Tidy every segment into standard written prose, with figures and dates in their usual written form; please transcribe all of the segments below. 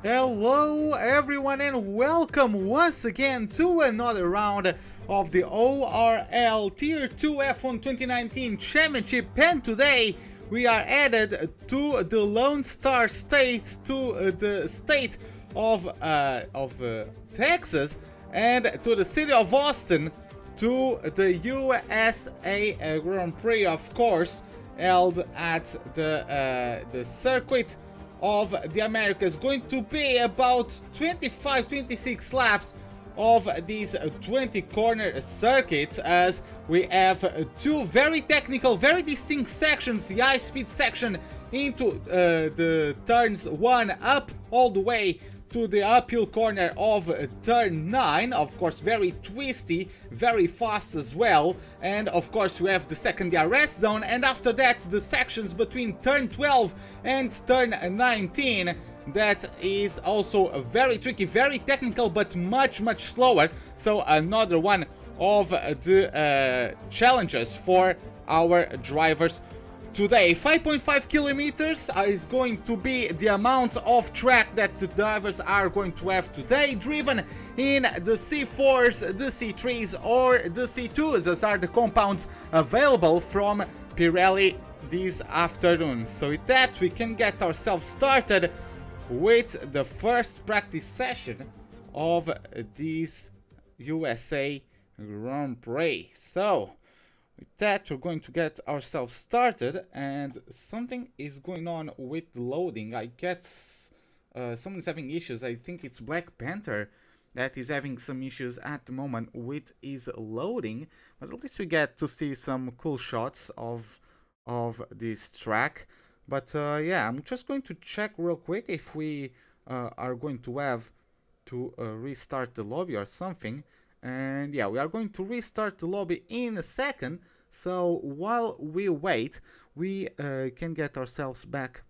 Hello everyone and welcome once again to another round of the ORL Tier 2 F1 2019 Championship, and today we are added to the Lone Star State, to the state of Texas, and to the city of Austin, to the USA Grand Prix, of course, held at the circuit of the Americas. Going to be about 25-26 laps of these 20 corner circuits, as we have two very technical, very distinct sections. The high speed section into the turns 1 up all the way to the uphill corner of turn 9, of course very twisty, very fast as well, and of course you have the secondary rest zone, and after that the sections between turn 12 and turn 19, that is also very tricky, very technical, but much slower. So another one of the challenges for our drivers today. 5.5 kilometers is going to be the amount of track that the drivers are going to have today, driven in the C4s, the C3s, or the C2s, as are the compounds available from Pirelli this afternoon. So with that, we can get ourselves started with the first practice session of this USA Grand Prix. So with that, we're going to get ourselves started, and something is going on with the loading. I guess someone's having issues. I think it's Black Panther that is having some issues at the moment with his loading, but at least we get to see some cool shots of this track. But yeah, I'm just going to check real quick if we are going to have to restart the lobby or something. And yeah, we are going to restart the lobby in a second. So while we wait, we can get ourselves back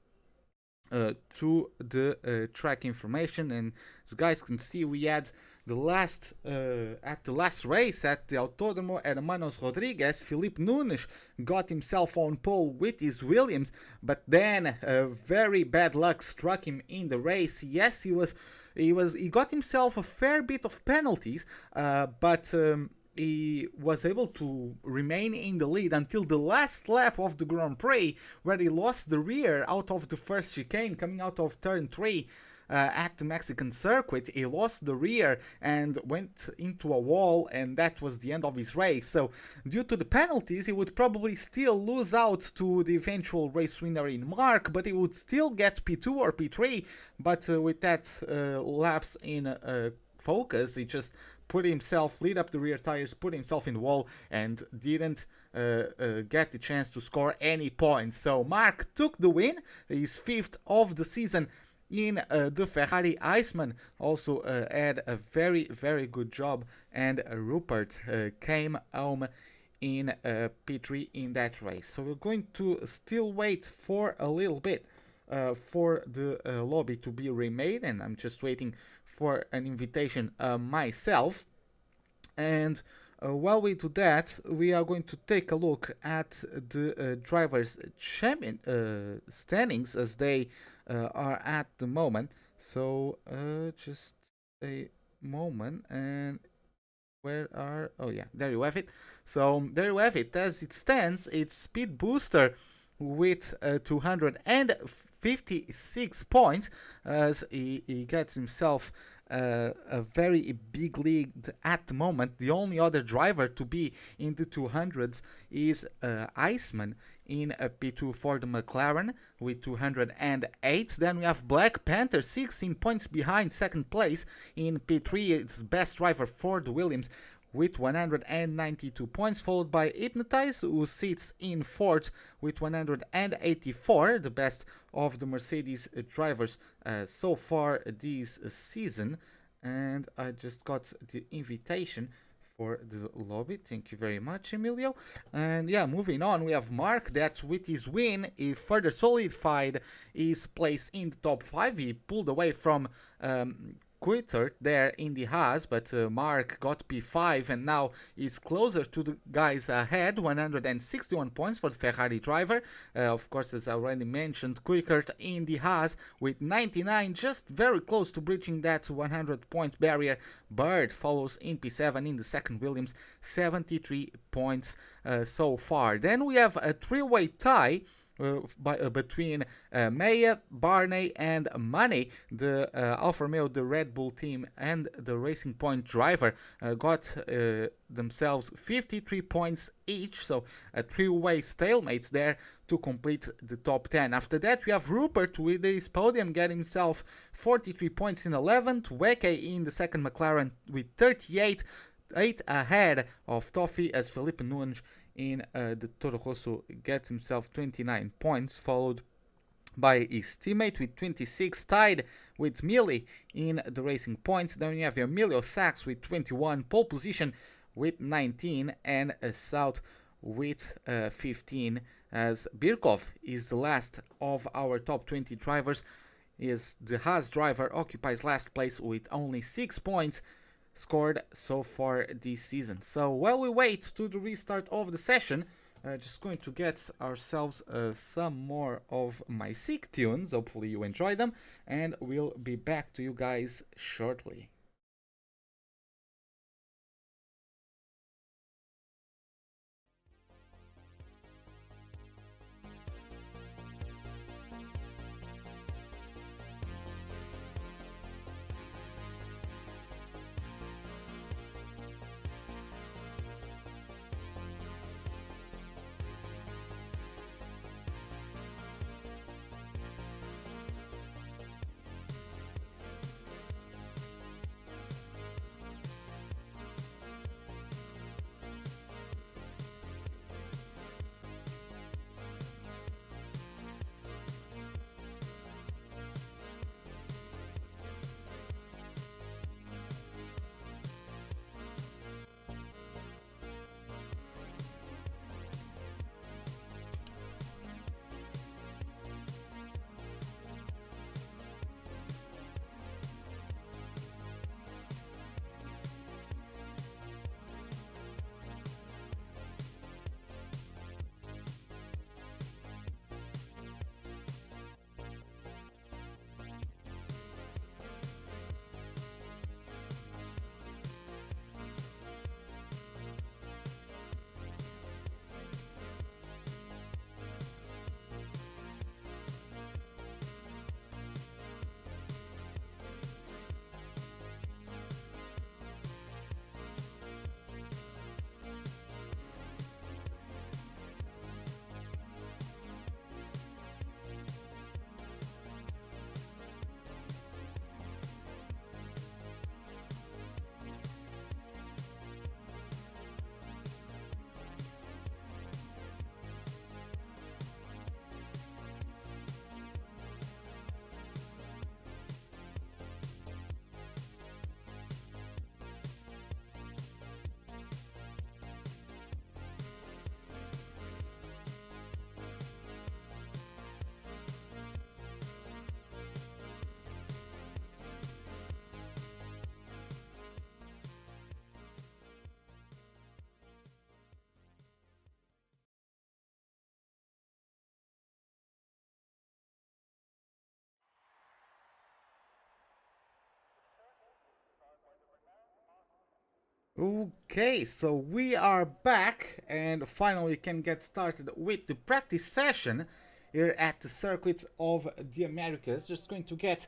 to the track information. And as you guys can see, we had the last at the last race at the Autódromo Hermanos Rodriguez, Felipe Nunes got himself on pole with his Williams, but then very bad luck struck him in the race. Yes, he got himself a fair bit of penalties, but he was able to remain in the lead until the last lap of the Grand Prix, where he lost the rear out of the first chicane coming out of turn 3 at the Mexican circuit. He lost the rear and went into a wall, and that was the end of his race. So due to the penalties, he would probably still lose out to the eventual race winner in Mark, but he would still get P2 or P3. But with that lapse in focus, he just put himself, lead up the rear tires, put himself in the wall, and didn't get the chance to score any points. So Mark took the win, his 5th of the season in the Ferrari. Iceman also had a very good job, and Rupert came home in P3 in that race. So we're going to still wait for a little bit for the lobby to be remade, and I'm just waiting for an invitation myself. And while we do that, we are going to take a look at the drivers' champion standings as they are at the moment. So just a moment, and where are, oh yeah, there you have it. So there you have it. As it stands, it's Speed Booster with 256 points, as he gets himself a very big lead at the moment. The only other driver to be in the 200s is Iceman in a P2 for the McLaren with 208. Then we have Black Panther 16 points behind second place in P3. It's best driver for the Williams with 192 points, followed by Hypnotize, who sits in 4th with 184, the best of the Mercedes drivers so far this season. And I just got the invitation for the lobby. Thank you very much, Emilio. And yeah, moving on, we have Mark, that with his win, he further solidified his place in the top 5. He pulled away from quitter there in the Haas, but Mark got P5 and now is closer to the guys ahead. 161 points for the Ferrari driver. Of course, as I already mentioned, quicker in the Haas with 99, just very close to breaching that 100 point barrier. Bird follows in P7 in the second. Williams 73 points so far. Then we have a three-way tie between Maya, Barney, and Money. The Alfa Romeo, the Red Bull team, and the Racing Point driver got themselves 53 points each, so a three-way stalemates there to complete the top 10. After that, we have Rupert with his podium getting himself 43 points in 11th, Weke in the second McLaren with 38, 8 ahead of Toffee, as Felipe Nunes in the Toro Rosso gets himself 29 points, followed by his teammate with 26, tied with Millie in the Racing Points. Then you have Emilio Sachs with 21, pole position with 19, and South with 15, as Birkov is the last of our top 20 drivers. Is the Haas driver occupies last place with only 6 points scored so far this season. So while we wait to the restart of the session, just going to get ourselves some more of my sick tunes. Hopefully you enjoy them, and we'll be back to you guys shortly. Okay, so we are back and finally can get started with the practice session here at the circuit of the Americas. Just going to get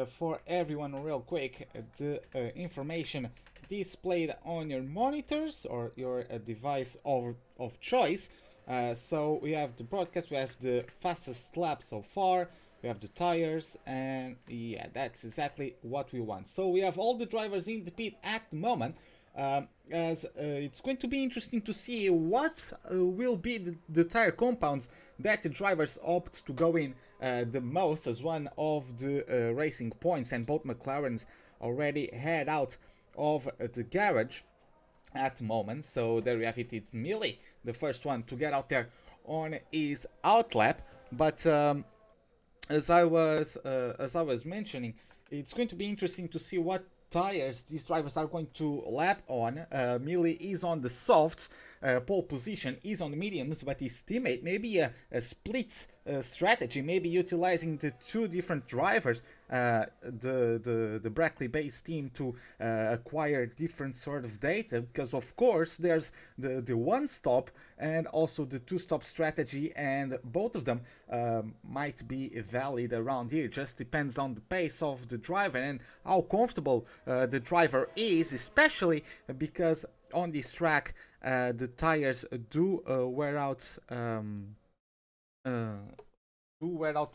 for everyone real quick the information displayed on your monitors or your device of choice. So we have the broadcast, we have the fastest lap so far, we have the tires, and yeah, that's exactly what we want. So we have all the drivers in the pit at the moment. As it's going to be interesting to see what will be the tire compounds that the drivers opt to go in the most, as one of the Racing Points and both McLarens already head out of the garage at the moment. So there we have it, it's Millie, the first one to get out there on his outlap. But as I was mentioning, it's going to be interesting to see what tires these drivers are going to lap on. Millie is on the softs, pole position is on the mediums, but his teammate maybe a split strategy, maybe utilizing the two different drivers, the Brackley based team, to acquire different sort of data, because of course there's the one stop and also the two stop strategy, and both of them might be valid around here. Just depends on the pace of the driver and how comfortable the driver is, especially because on this track the tires do wear out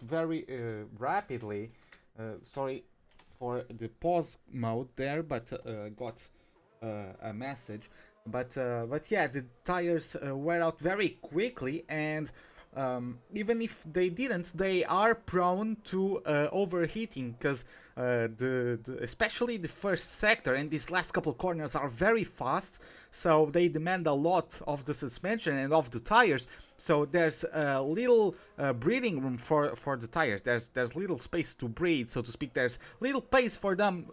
very rapidly. Sorry for the pause mode there, but got a message. But yeah, the tires wear out very quickly, and even if they didn't, they are prone to overheating, because especially the first sector and these last couple corners are very fast, so they demand a lot of the suspension and of the tires. So there's little breathing room for the tires. There's little space to breathe, so to speak. There's little place for them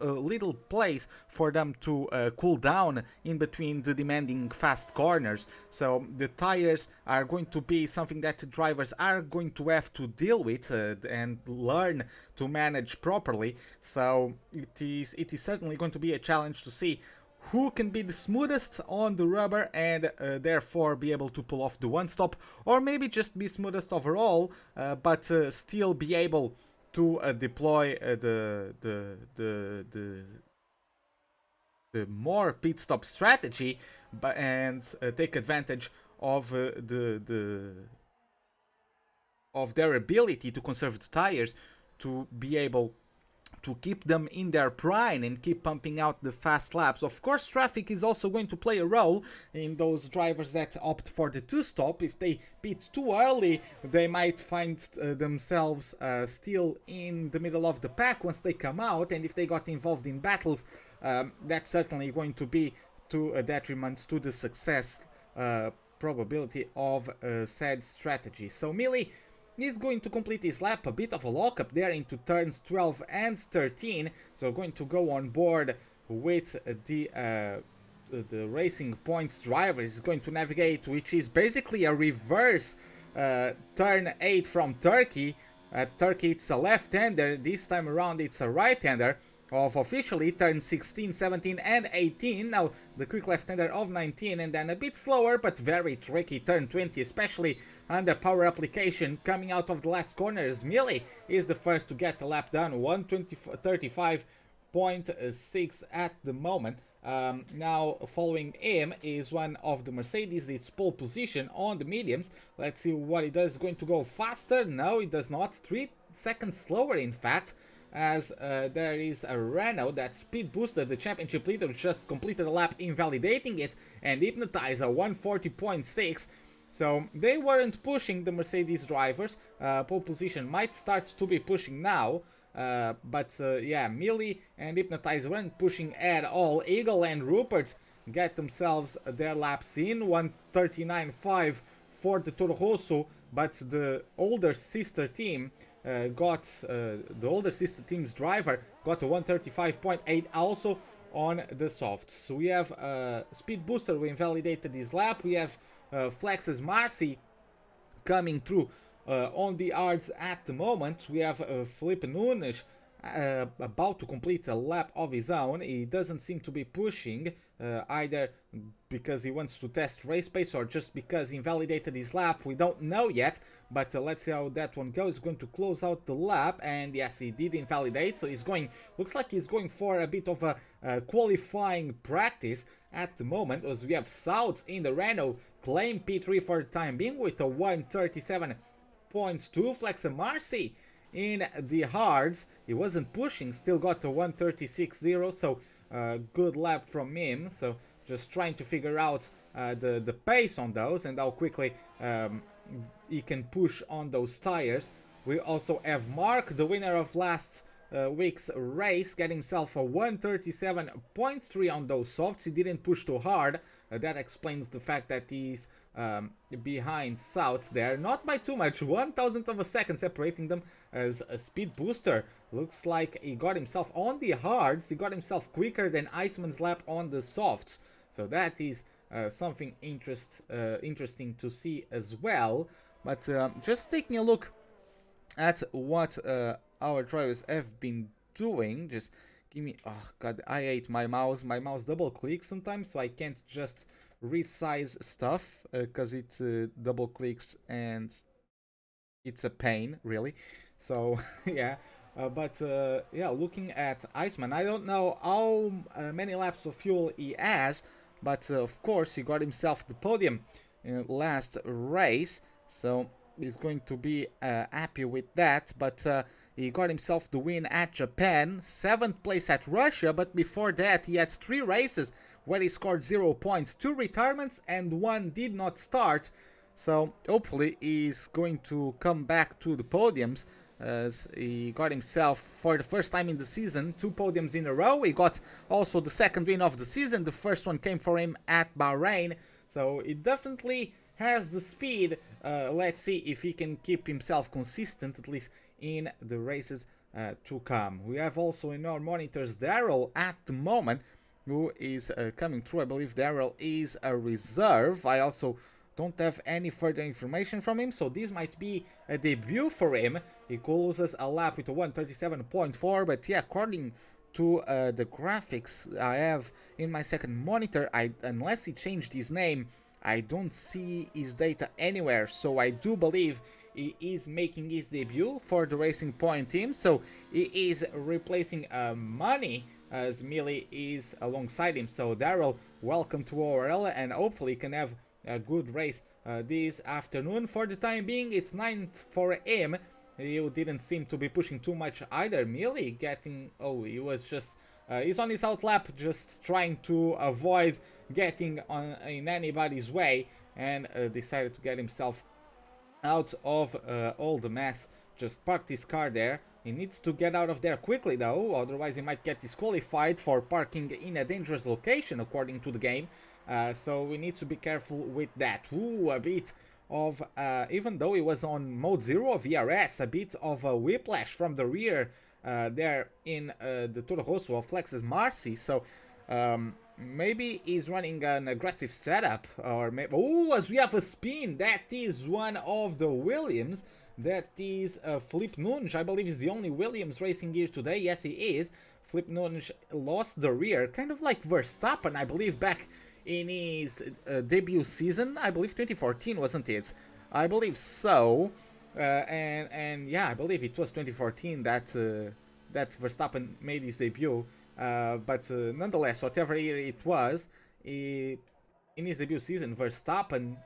to cool down in between the demanding fast corners. So the tires are going to be something that the drivers are going to have to deal with and learn to manage properly. So it is certainly going to be a challenge to see who can be the smoothest on the rubber and therefore be able to pull off the one stop, or maybe just be smoothest overall, but still be able to deploy the more pit stop strategy, and take advantage of of their ability to conserve the tires, to be able to keep them in their prime and keep pumping out the fast laps. Of course, traffic is also going to play a role in those drivers that opt for the two-stop. If they pit too early, they might find themselves still in the middle of the pack once they come out, and if they got involved in battles, that's certainly going to be to a detriment to the success probability of said strategy. So Millie is going to complete his lap, a bit of a lockup there into turns 12 and 13, so going to go on board with the Racing Points driver. Is going to navigate, which is basically a reverse turn 8 from Turkey. Turkey, it's a left-hander, this time around it's a right-hander of officially turn 16, 17 and 18. Now the quick left-hander of 19, and then a bit slower but very tricky turn 20, especially under power application coming out of the last corners. Millie is the first to get the lap done, 1:35.6 at the moment. Now following him is one of the Mercedes, it's pole position on the mediums. Let's see what it does. Going to go faster? No, it does not. 3 seconds slower in fact, as there is a Renault that speed boosted the championship leader, just completed a lap invalidating it, and hypnotized a 1:40.6. So they weren't pushing the Mercedes drivers. Pole position might start to be pushing now, but yeah, Millie and Hypnotize weren't pushing at all. Eagle and Rupert get themselves their laps in, 1:39.5 for the Toro Rosso, but the older sister team the older sister team's driver got a 1:35.8 also on the softs. So we have Speed Booster who invalidated his lap. We have Flex's Marcy coming through on the yards at the moment. We have Felipe Nunes about to complete a lap of his own. He doesn't seem to be pushing, either because he wants to test race pace or just because he invalidated his lap. We don't know yet, but let's see how that one goes. He's going to close out the lap, and yes, he did invalidate, so he's going, looks like he's going for a bit of a qualifying practice at the moment, as we have South in the Renault claim P3 for the time being with a 1:37.2. Flex and Marcy in the hards, he wasn't pushing, still got a 1:36.0, so good lap from him. So just trying to figure out the pace on those and how quickly he can push on those tires. We also have Mark, the winner of last week's race, get himself a 137.3 on those softs. He didn't push too hard. That explains the fact that he's behind South there, not by too much, 1,000th of a second separating them as a speed booster. Looks like he got himself on the hards, he got himself quicker than Iceman's lap on the softs. So that is something interesting to see as well. But just taking a look at what our drivers have been doing, just give me, oh god, I hate my mouse double clicks sometimes, so I can't just resize stuff because it double clicks and it's a pain, really. So yeah, but yeah, looking at Iceman, I don't know how many laps of fuel he has, but of course he got himself the podium in last race, so he's going to be happy with that. But he got himself the win at Japan, 7th place at Russia, but before that he had 3 races where he scored 0 points, 2 retirements and 1 did not start. So hopefully he's going to come back to the podiums, as he got himself, for the first time in the season, 2 podiums in a row. He got also the 2nd win of the season. The first one came for him at Bahrain, so it definitely has the speed. Let's see if he can keep himself consistent, at least in the races to come. We have also in our monitors Daryl at the moment, who is coming through. I believe Daryl is a reserve. I also don't have any further information from him, so this might be a debut for him. He closes a lap with a 137.4, but yeah, according to the graphics I have in my second monitor, unless he changed his name, I don't see his data anywhere, so I do believe he is making his debut for the Racing Point team. So he is replacing Money, as Millie is alongside him. So Daryl, welcome to ORL, and hopefully can have a good race this afternoon. For the time being, it's 9th for him. He didn't seem to be pushing too much either. Millie getting, oh, he was just he's on his out lap, just trying to avoid getting in anybody's way, and decided to get himself out of all the mess. Just parked his car there. He needs to get out of there quickly though, otherwise he might get disqualified for parking in a dangerous location according to the game. So we need to be careful with that. Ooh, a bit of, even though he was on mode 0 of VRS, a bit of a whiplash from the rear there in the Toro Rosso of Flex's Marcy. So maybe he's running an aggressive setup, or maybe, oh, as we have a spin, that is one of the Williams. That is Flip Nunge. I believe he's the only Williams racing here today. Yes, he is. Flip Nunge lost the rear, kind of like Verstappen, I believe, back in his debut season. I believe 2014, wasn't it? I believe so. And yeah, I believe it was 2014 that that Verstappen made his debut. But nonetheless, whatever year it was, in his debut season, Verstappen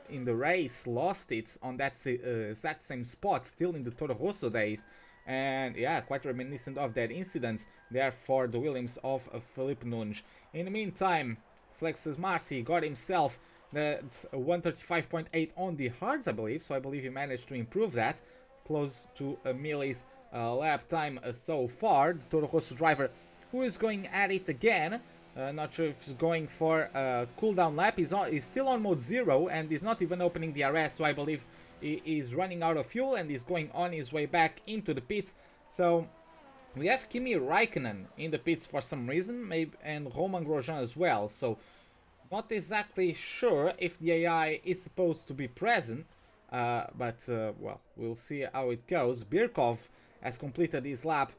in the race lost it on that exact same spot, still in the Toro Rosso days. And yeah, quite reminiscent of that incident there for the Williams of Felipe Nunes. In the meantime, Flex's Marcy got himself that 135.8 on the hards, I believe, so I believe he managed to improve that, close to Millie's lap time so far. The Toro Rosso driver, who is going at it again. Not sure if he's going for a cooldown lap. He's still on mode 0 and he's not even opening the RS, so I believe he is running out of fuel and he's going on his way back into the pits. So we have Kimi Räikkönen in the pits for some reason, maybe, and Romain Grosjean as well. So not exactly sure if the AI is supposed to be present, but well, we'll see how it goes. Birkov has completed his lap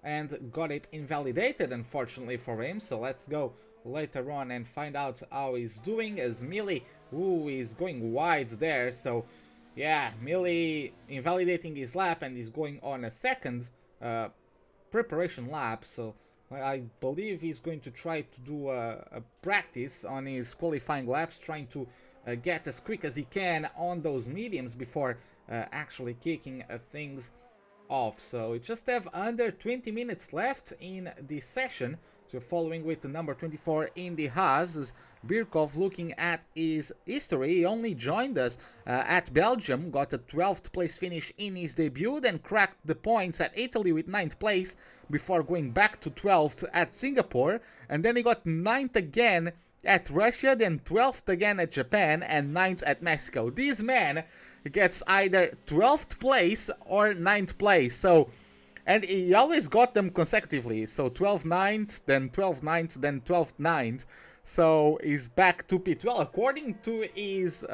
and got it invalidated, unfortunately for him. So let's go later on and find out how he's doing, as Millie, who is going wide there. So yeah, Millie invalidating his lap and he's going on a second preparation lap. So I believe he's going to try to do a practice on his qualifying laps, trying to get as quick as he can on those mediums before actually kicking things off. So we just have under 20 minutes left in the session. So following with the number 24 in the Haas, is Birkov looking at his history. He only joined us at Belgium, got a 12th place finish in his debut, then cracked the points at Italy with 9th place before going back to 12th at Singapore, and then he got 9th again at Russia, then 12th again at Japan, and 9th at Mexico. This man gets either 12th place or 9th place, so, and he always got them consecutively, so 12 9th, then 12 9th, then 12 9th, so he's back to P12. According to his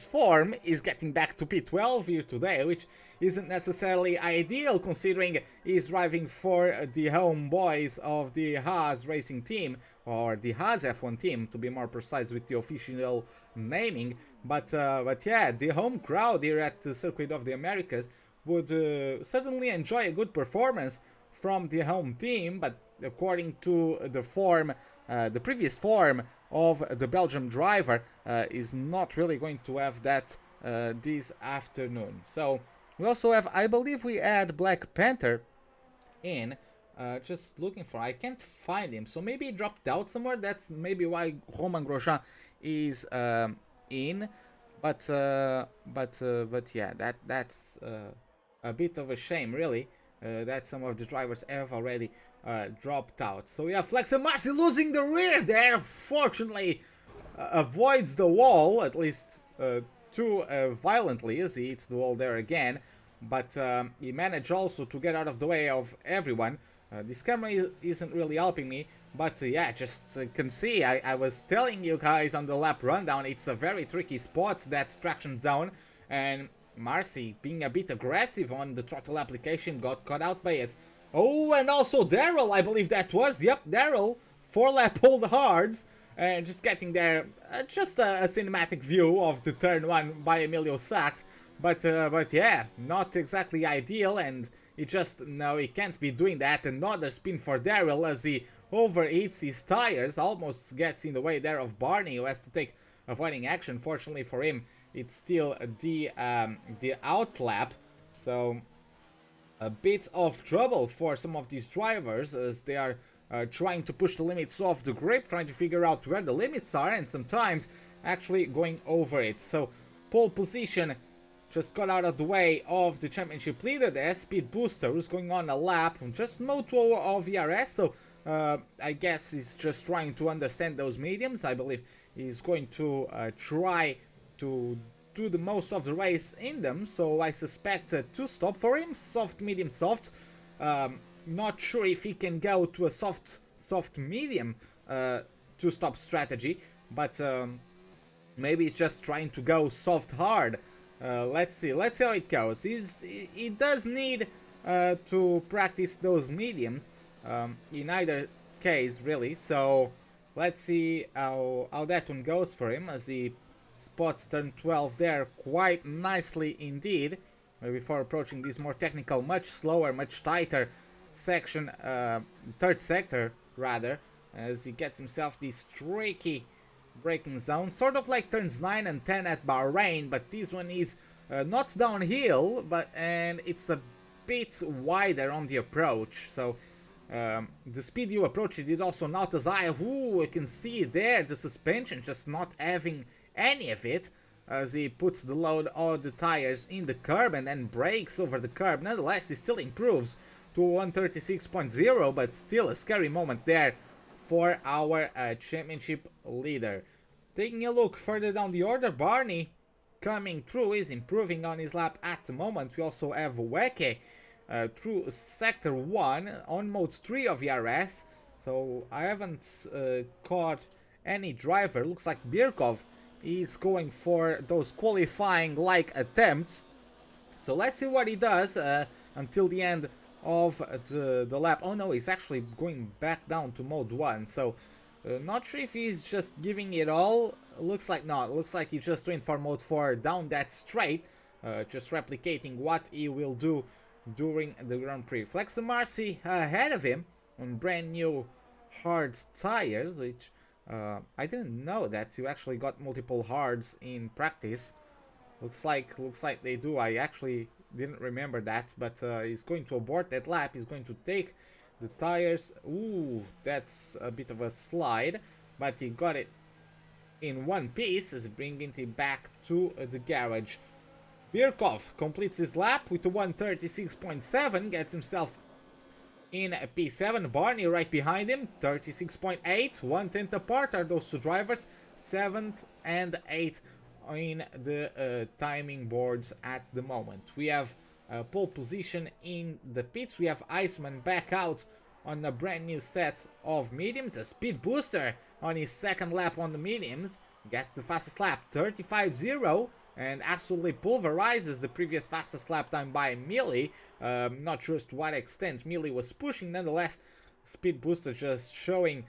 form, is getting back to P12 here today, which isn't necessarily ideal considering he's driving for the homeboys of the Haas racing team, or the Haas F1 team to be more precise with the official naming. But yeah, the home crowd here at the Circuit of the Americas would certainly enjoy a good performance from the home team, but according to the form, the previous form of the Belgium driver, is not really going to have that this afternoon. So we also have, I believe we had Black Panther in, just looking for, I can't find him, so maybe he dropped out somewhere. That's maybe why Romain Grosjean is in, but yeah, that's a bit of a shame, really, that some of the drivers have already dropped out. So yeah, Flex and Marcy losing the rear there, fortunately avoids the wall, at least too violently, as he hits the wall there again, but he managed also to get out of the way of everyone. This camera isn't really helping me, but yeah, just can see, I was telling you guys on the lap rundown, it's a very tricky spot, that traction zone, and Marcy, being a bit aggressive on the throttle application, got caught out by it. Oh, and also Daryl, I believe that was, yep, Daryl, 4-lap hold hards, and just getting there, just a cinematic view of the turn 1 by Emilio Sachs, but yeah, not exactly ideal, and he just, no, he can't be doing that. Another spin for Daryl as he overheats his tires, almost gets in the way there of Barney, who has to take avoiding action. Fortunately for him, it's still the outlap, so a bit of trouble for some of these drivers as they are trying to push the limits of the grip, trying to figure out where the limits are, and sometimes actually going over it. So pole position just got out of the way of the championship leader there, Speed Booster, who's going on a lap, just Moto of ERS, so I guess he's just trying to understand those mediums. I believe he's going to try to do the most of the race in them, so I suspect a 2-stop for him, soft, medium, soft. Not sure if he can go to a soft, medium 2-stop strategy, but maybe he's just trying to go soft, hard. Let's see how it goes. He does need to practice those mediums in either case, really, so let's see how that one goes for him as he spots turn 12 there quite nicely indeed, before approaching this more technical, much slower, much tighter section, third sector rather, as he gets himself this tricky braking zone, sort of like turns 9 and 10 at Bahrain, but this one is not downhill, and it's a bit wider on the approach, so the speed you approach it is also not as high. Ooh, you can see there the suspension just not having any of it as he puts the load on the tires in the curb and then brakes over the curb. Nonetheless, he still improves to 136.0, but still a scary moment there for our championship leader. Taking a look further down the order, Barney coming through, is improving on his lap at the moment. We also have Weke through sector 1 on mode 3 of ERS, so I haven't caught any driver. Looks like Birkov is going for those qualifying like attempts, so let's see what he does until the end of the lap. Oh no, he's actually going back down to mode 1, so not sure if he's just giving it all. Looks like not, looks like he's just doing for mode 4 down that straight, just replicating what he will do during the Grand Prix. Flex and Marcy ahead of him on brand new hard tires, which I didn't know that you actually got multiple hards in practice. Looks like they do. I actually didn't remember that, but he's going to abort that lap. He's going to take the tires. Ooh, that's a bit of a slide, but he got it in one piece, as bringing it back to the garage. Birkov completes his lap with a 136.7, gets himself in P7. Barney right behind him, 36.8, 1/10 apart are those two drivers, 7th and 8th in the timing boards at the moment. We have pole position in the pits. We have Iceman back out on a brand new set of mediums. A speed booster on his second lap on the mediums. Gets the fastest lap, 35.0, and absolutely pulverizes the previous fastest lap time by Millie. Not sure to what extent Millie was pushing. Nonetheless, speed booster just showing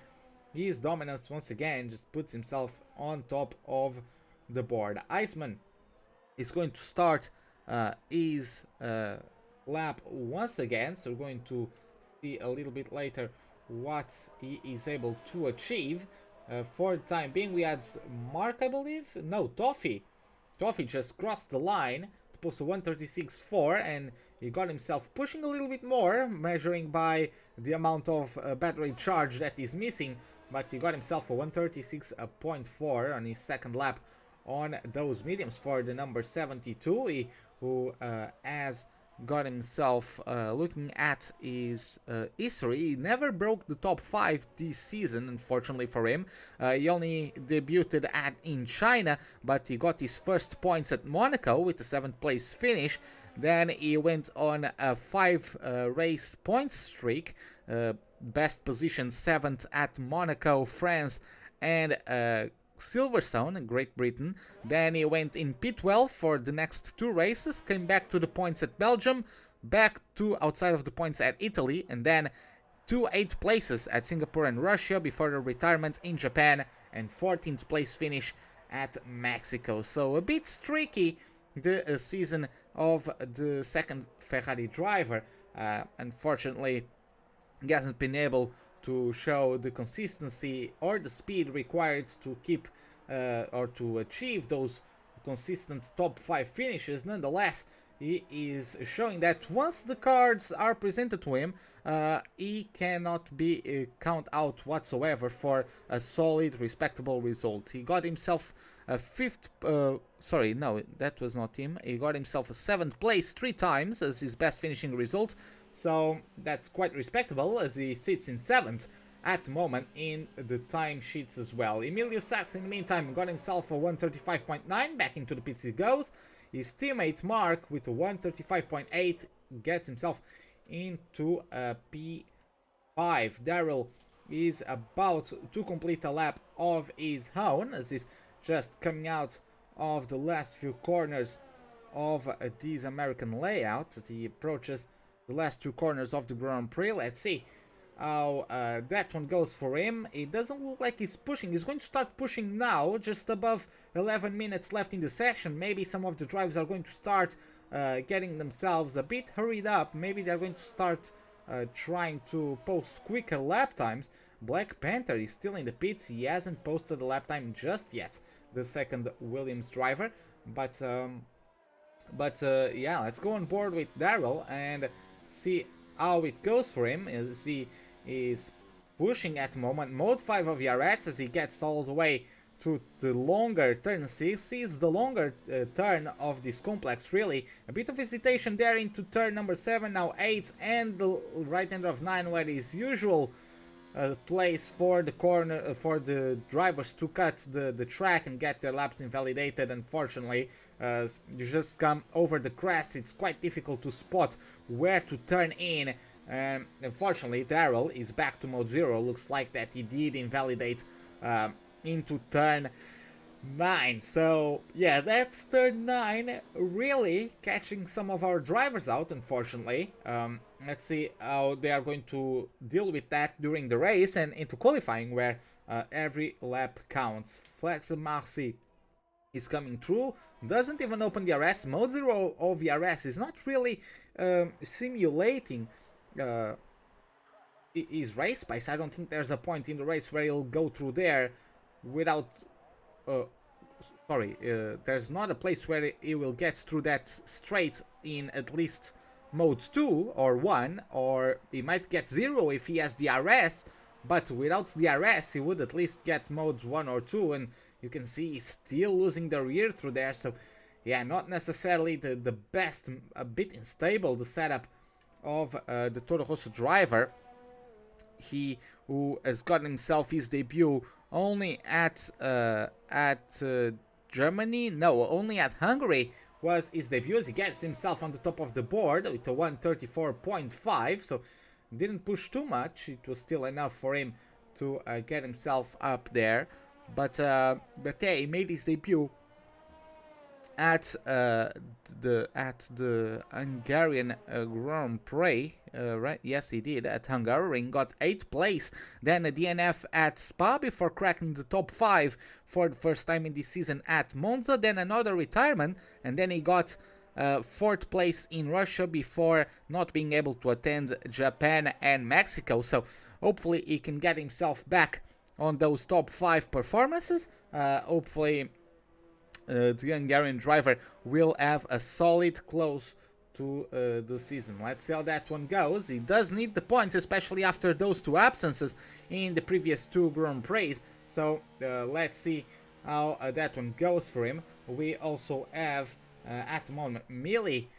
his dominance once again. Just puts himself on top of the board. Iceman is going to start his lap once again, so we're going to see a little bit later what he is able to achieve. For the time being, we had Mark, I believe, no, Toffee just crossed the line to post a 136.4, and he got himself pushing a little bit more, measuring by the amount of battery charge that is missing, but he got himself a 136.4 on his second lap on those mediums for the number 72, who has got himself, looking at his history, he never broke the top 5 this season, unfortunately for him. He only debuted in China, but he got his first points at Monaco with a 7th place finish. Then he went on a 5 race points streak, best position 7th at Monaco, France, and Silverstone, Great Britain. Then he went in P12 for the next 2 races, came back to the points at Belgium, back to outside of the points at Italy, and then 2 8th places at Singapore and Russia before the retirement in Japan, and 14th place finish at Mexico. So a bit streaky the season of the second Ferrari driver. Unfortunately, he hasn't been able to show the consistency or the speed required to keep or to achieve those consistent top 5 finishes. Nonetheless, he is showing that once the cards are presented to him, he cannot be count out whatsoever for a solid, respectable result. He got himself a 5th, sorry, no, that was not him. He got himself a 7th place 3 times as his best finishing result. So that's quite respectable, as he sits in 7th at the moment in the time sheets as well. Emilio Sachs, in the meantime, got himself a 135.9. Back into the pits he goes. His teammate Mark, with a 135.8, gets himself into a P5. Daryl is about to complete a lap of his own, as he's just coming out of the last few corners of this American layout as he approaches the last 2 corners of the Grand Prix. Let's see how that one goes for him. It doesn't look like he's pushing. He's going to start pushing now, just above 11 minutes left in the session. Maybe some of the drivers are going to start getting themselves a bit hurried up. Maybe they're going to start trying to post quicker lap times. Black Panther is still in the pits. He hasn't posted a lap time just yet, the second Williams driver. But yeah, let's go on board with Daryl and see how it goes for him, as he is pushing at the moment. Mode 5 of ERS, as he gets all the way to the longer turn 6. Is the longer turn of this complex, really. A bit of hesitation there into turn number 7, now 8, and the right end of 9, where his usual place for the corner for the drivers to cut the track and get their laps invalidated. Unfortunately, you just come over the crest. It's quite difficult to spot where to turn in. Unfortunately, Daryl is back to mode 0. Looks like that he did invalidate into turn 9. So yeah, that's turn 9, really catching some of our drivers out, unfortunately. Let's see how they are going to deal with that during the race and into qualifying, where every lap counts. Flex Marcy is coming through, doesn't even open the RS. Mode 0 of the RS is not really simulating his race pace. I don't think there's a point in the race where he'll go through there without sorry, there's not a place where he will get through that straight in at least mode 2 or 1, or he might get 0 if he has the RS, but without the RS he would at least get modes 1 or 2, and you can see he's still losing the rear through there. So yeah, not necessarily the best, a bit unstable, the setup of the Toro Rosso driver. He who has got himself his debut only at Germany, no, only at Hungary was his debut, as he gets himself on the top of the board with a 134.5, so didn't push too much. It was still enough for him to get himself up there, but yeah, he made his debut at the Hungarian Grand Prix, right? Yes, he did at Hungaroring. Got 8th place. Then a DNF at Spa before cracking the top 5 for the first time in this season at Monza. Then another retirement, and then he got 4th place in Russia before not being able to attend Japan and Mexico. So hopefully he can get himself back on those top 5 performances. Hopefully the Hungarian driver will have a solid close to the season. Let's see how that one goes. He does need the points, especially after those 2 absences in the previous 2 Grand Prix. So let's see how that one goes for him. We also have at the moment Millie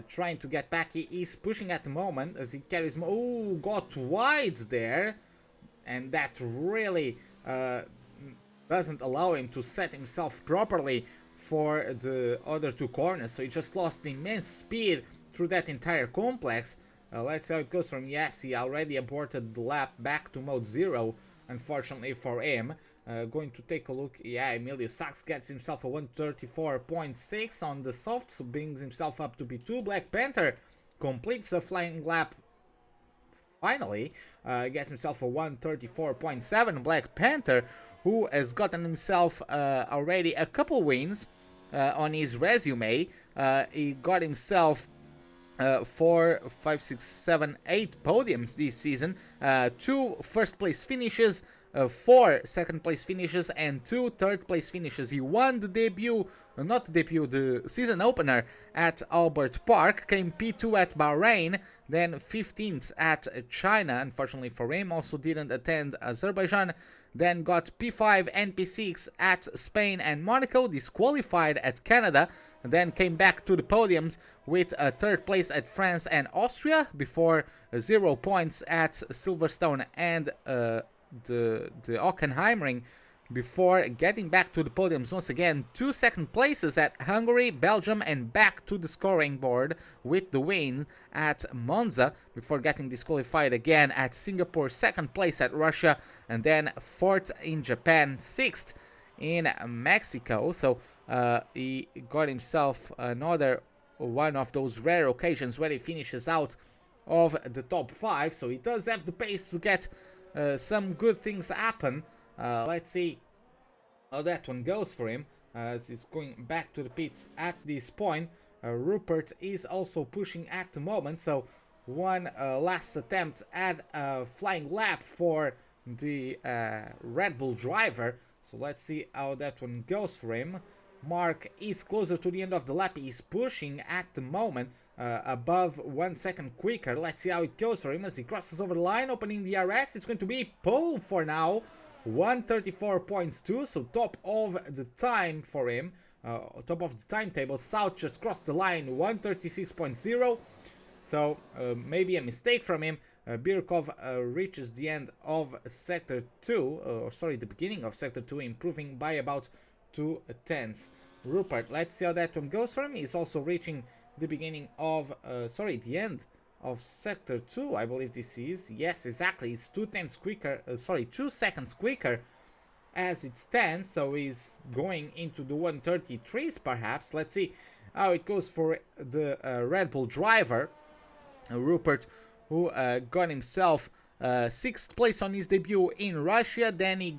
trying to get back. He is pushing at the moment as he carries. Oh, got wide there, and that really doesn't allow him to set himself properly for the other 2 corners, so he just lost immense speed through that entire complex. Let's see how it goes from. Yes, he already aborted the lap back to mode 0, unfortunately for him. Going to take a look. Yeah, Emilio Sachs gets himself a 134.6 on the soft, so brings himself up to B2. Black Panther completes a flying lap. Finally, gets himself a 134.7. Black Panther, who has gotten himself already a couple wins on his resume. He got himself 4, 5, 6, 7, 8 podiums this season, 2 first place finishes, 4 second place finishes, and 2 third place finishes. He won the debut, not the debut, the season opener at Albert Park, came P2 at Bahrain, then 15th at China, unfortunately for him, also didn't attend Azerbaijan, then got P5 and P6 at Spain and Monaco, disqualified at Canada, then came back to the podiums with a 3rd place at France and Austria, before 0 points at Silverstone and the Hockenheimring, before getting back to the podiums once again. 2 second places at Hungary, Belgium, and back to the scoring board with the win at Monza, before getting disqualified again at Singapore, 2nd place at Russia, and then 4th in Japan, 6th in Mexico. So he got himself another one of those rare occasions where he finishes out of the top 5, so he does have the pace to get some good things happen. Let's see how that one goes for him, as he's going back to the pits at this point. Rupert is also pushing at the moment, so one last attempt at a flying lap for the Red Bull driver. So let's see how that one goes for him. Mark is closer to the end of the lap. He's pushing at the moment, above 1 second quicker. Let's see how it goes for him as he crosses over the line, opening the RS. It's going to be pole for now, 134.2, so top of the time for him, top of the timetable. South just crossed the line, 136.0, so maybe a mistake from him. Birkov reaches the end of sector 2, sorry, the beginning of sector 2, improving by about 2 tenths. Rupert, let's see how that one goes for him. He's also reaching the beginning of, the end of sector 2, I believe this is. Yes, exactly, he's 2 tenths quicker, 2 seconds quicker as it stands, so he's going into the 133s perhaps. Let's see how it goes for the Red Bull driver, Rupert, who got himself 6th place on his debut in Russia. Then he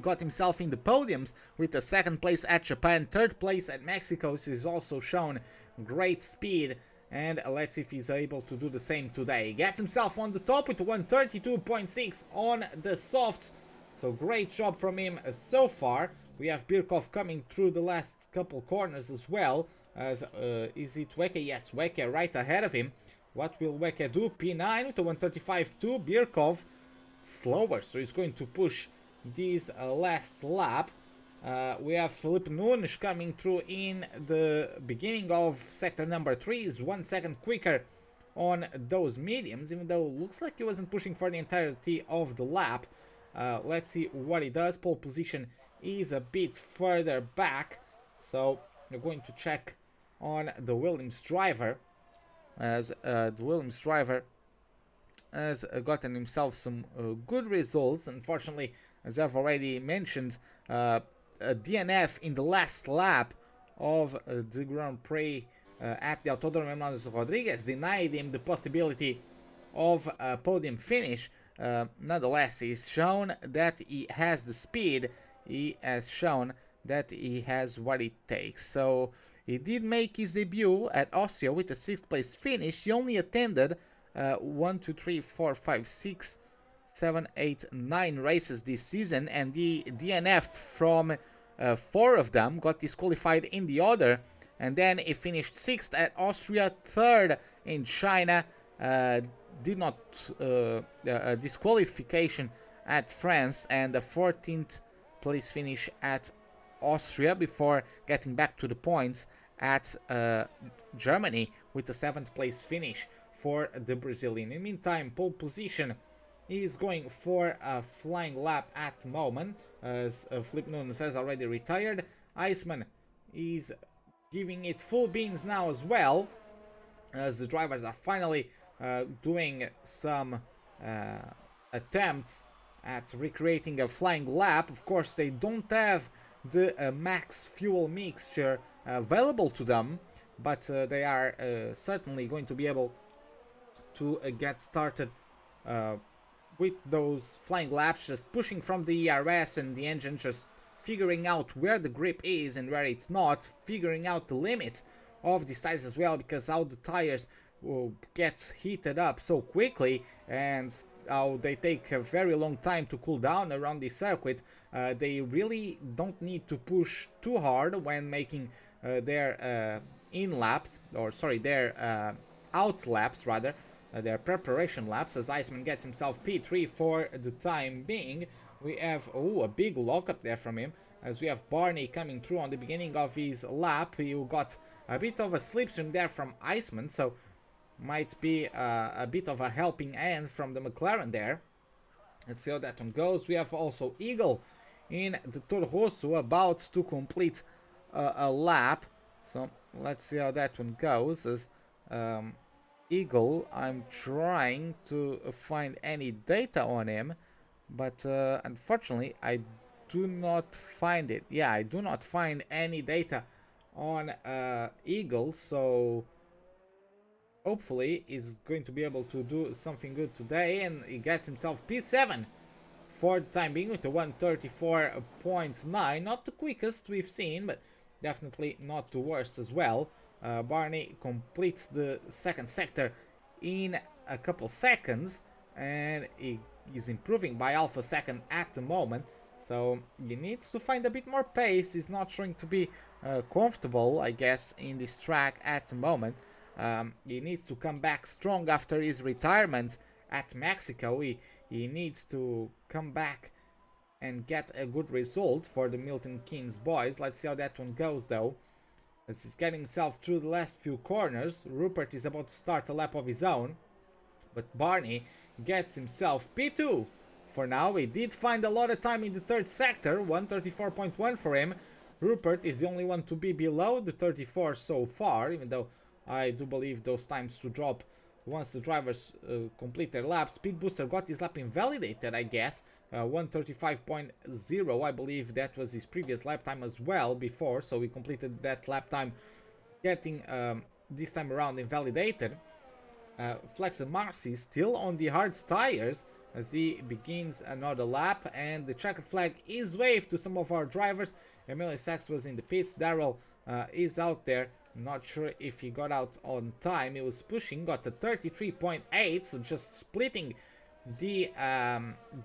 got himself in the podiums with a 2nd place at Japan, 3rd place at Mexico, so he's also shown great speed, and let's see if he's able to do the same today. He gets himself on the top with 132.6 on the soft, so great job from him so far. We have Birkov coming through the last couple corners as well. As is it Weke? Yes, Weke right ahead of him. What will Weke do? P9 with a 135.2. Birkov slower, so he's going to push this last lap. We have Felipe Nunes coming through in the beginning of sector number 3. Is 1 second quicker on those mediums, even though it looks like he wasn't pushing for the entirety of the lap. Let's see what he does. Pole position is a bit further back, so we're going to check on the Williams driver, as the Williams driver has gotten himself some good results. Unfortunately, as I've already mentioned, a DNF in the last lap of the Grand Prix at the Autódromo Hermanos Rodrigues denied him the possibility of a podium finish. Nonetheless, he's shown that he has the speed, he has shown that he has what it takes. So he did make his debut at Austria with a 6th place finish. He only attended 1, 2, 3, 4, 5, 6, 7, 8, 9 races this season, and he DNF'd from 4 of them, got disqualified in the other, and then he finished 6th at Austria, 3rd in China, did not disqualification at France, and a 14th place finish at Austria before getting back to the points at Germany with a 7th place finish for the Brazilian. In the meantime, pole position is going for a flying lap at the moment, as Felipe Nunes has already retired. Iceman is giving it full beans now as well, as the drivers are finally doing some attempts at recreating a flying lap. Of course, they don't have the max fuel mixture available to them, but they are certainly going to be able to get started with those flying laps, just pushing from the ERS and the engine, just figuring out where the grip is and where it's not, figuring out the limits of these tires as well, because how the tires get heated up so quickly and how they take a very long time to cool down around the circuit. They really don't need to push too hard when making their in laps, or sorry, their out laps rather, their preparation laps, as Iceman gets himself P3 for the time being. We have a big lockup there from him, as we have Barney coming through on the beginning of his lap. You got a bit of a slipstream there from Iceman, so might be a bit of a helping hand from the McLaren there. Let's see how that one goes. We have also Eagle in the Toro Rosso about to complete a lap, so let's see how that one goes. As Eagle, I'm trying to find any data on him, but unfortunately I do not find it. Yeah, I do not find any data on Eagle, so hopefully he's going to be able to do something good today, and he gets himself P7 for the time being with a 134.9. Not the quickest we've seen, but definitely not the worst as well. Barney completes the second sector in a couple seconds, and he is improving by half a second at the moment, so he needs to find a bit more pace. He's not trying to be comfortable, I guess, in this track at the moment. He needs to come back strong after his retirement at Mexico. He needs to come back and get a good result for the Milton Keynes boys. Let's see how that one goes though, as he's getting himself through the last few corners. Rupert is about to start a lap of his own, but Barney gets himself P2 for now. He did find a lot of time in the third sector, 134.1 for him. Rupert is the only one to be below the 34 so far, even though I do believe those times to drop once the drivers complete their laps. Speed Booster got his lap invalidated, I guess. 135.0, I believe that was his previous lap time as well before, so he completed that lap time, getting this time around invalidated. Flex and Marcy still on the hard tires as he begins another lap, and the checkered flag is waved to some of our drivers. Emilio Sachs was in the pits. Darrell is out there. Not sure if he got out on time. He was pushing, got a 33.8, so just splitting the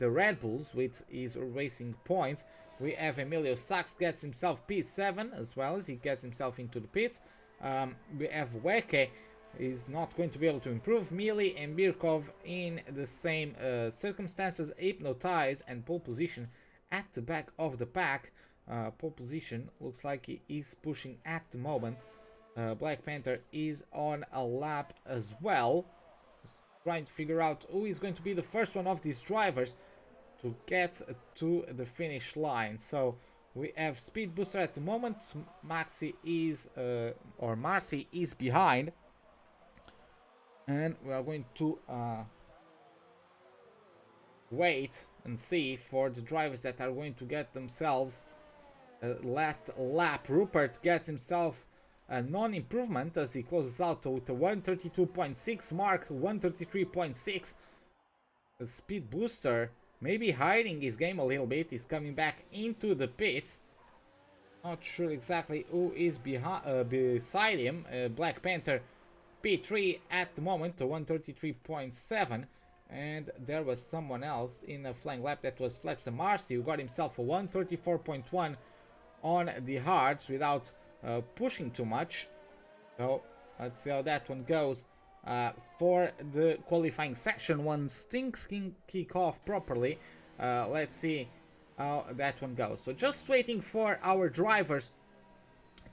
Red Bulls with his racing points. We have Emilio Sachs gets himself P7 as well as he gets himself into the pits. We have Weke is not going to be able to improve. Mili and Birkov in the same circumstances, hypnotized and pole position at the back of the pack. Pole position looks like he is pushing at the moment. Black Panther is on a lap as well, trying to figure out who is going to be the first one of these drivers to get to the finish line. So we have Speed Booster at the moment. Marcy is behind, and we are going to wait and see for the drivers that are going to get themselves last lap. Rupert gets himself a non-improvement as he closes out with a 132.6 mark, 133.6. The Speed Booster maybe hiding his game a little bit. He's coming back into the pits. Not sure exactly who is beside him. Black Panther P3 at the moment, to 133.7. And there was someone else in a flying lap. That was Flex Marcy, who got himself a 134.1 on the hards without pushing too much. So let's see how that one goes. For the qualifying section, once things can kick off properly, let's see how that one goes. So just waiting for our drivers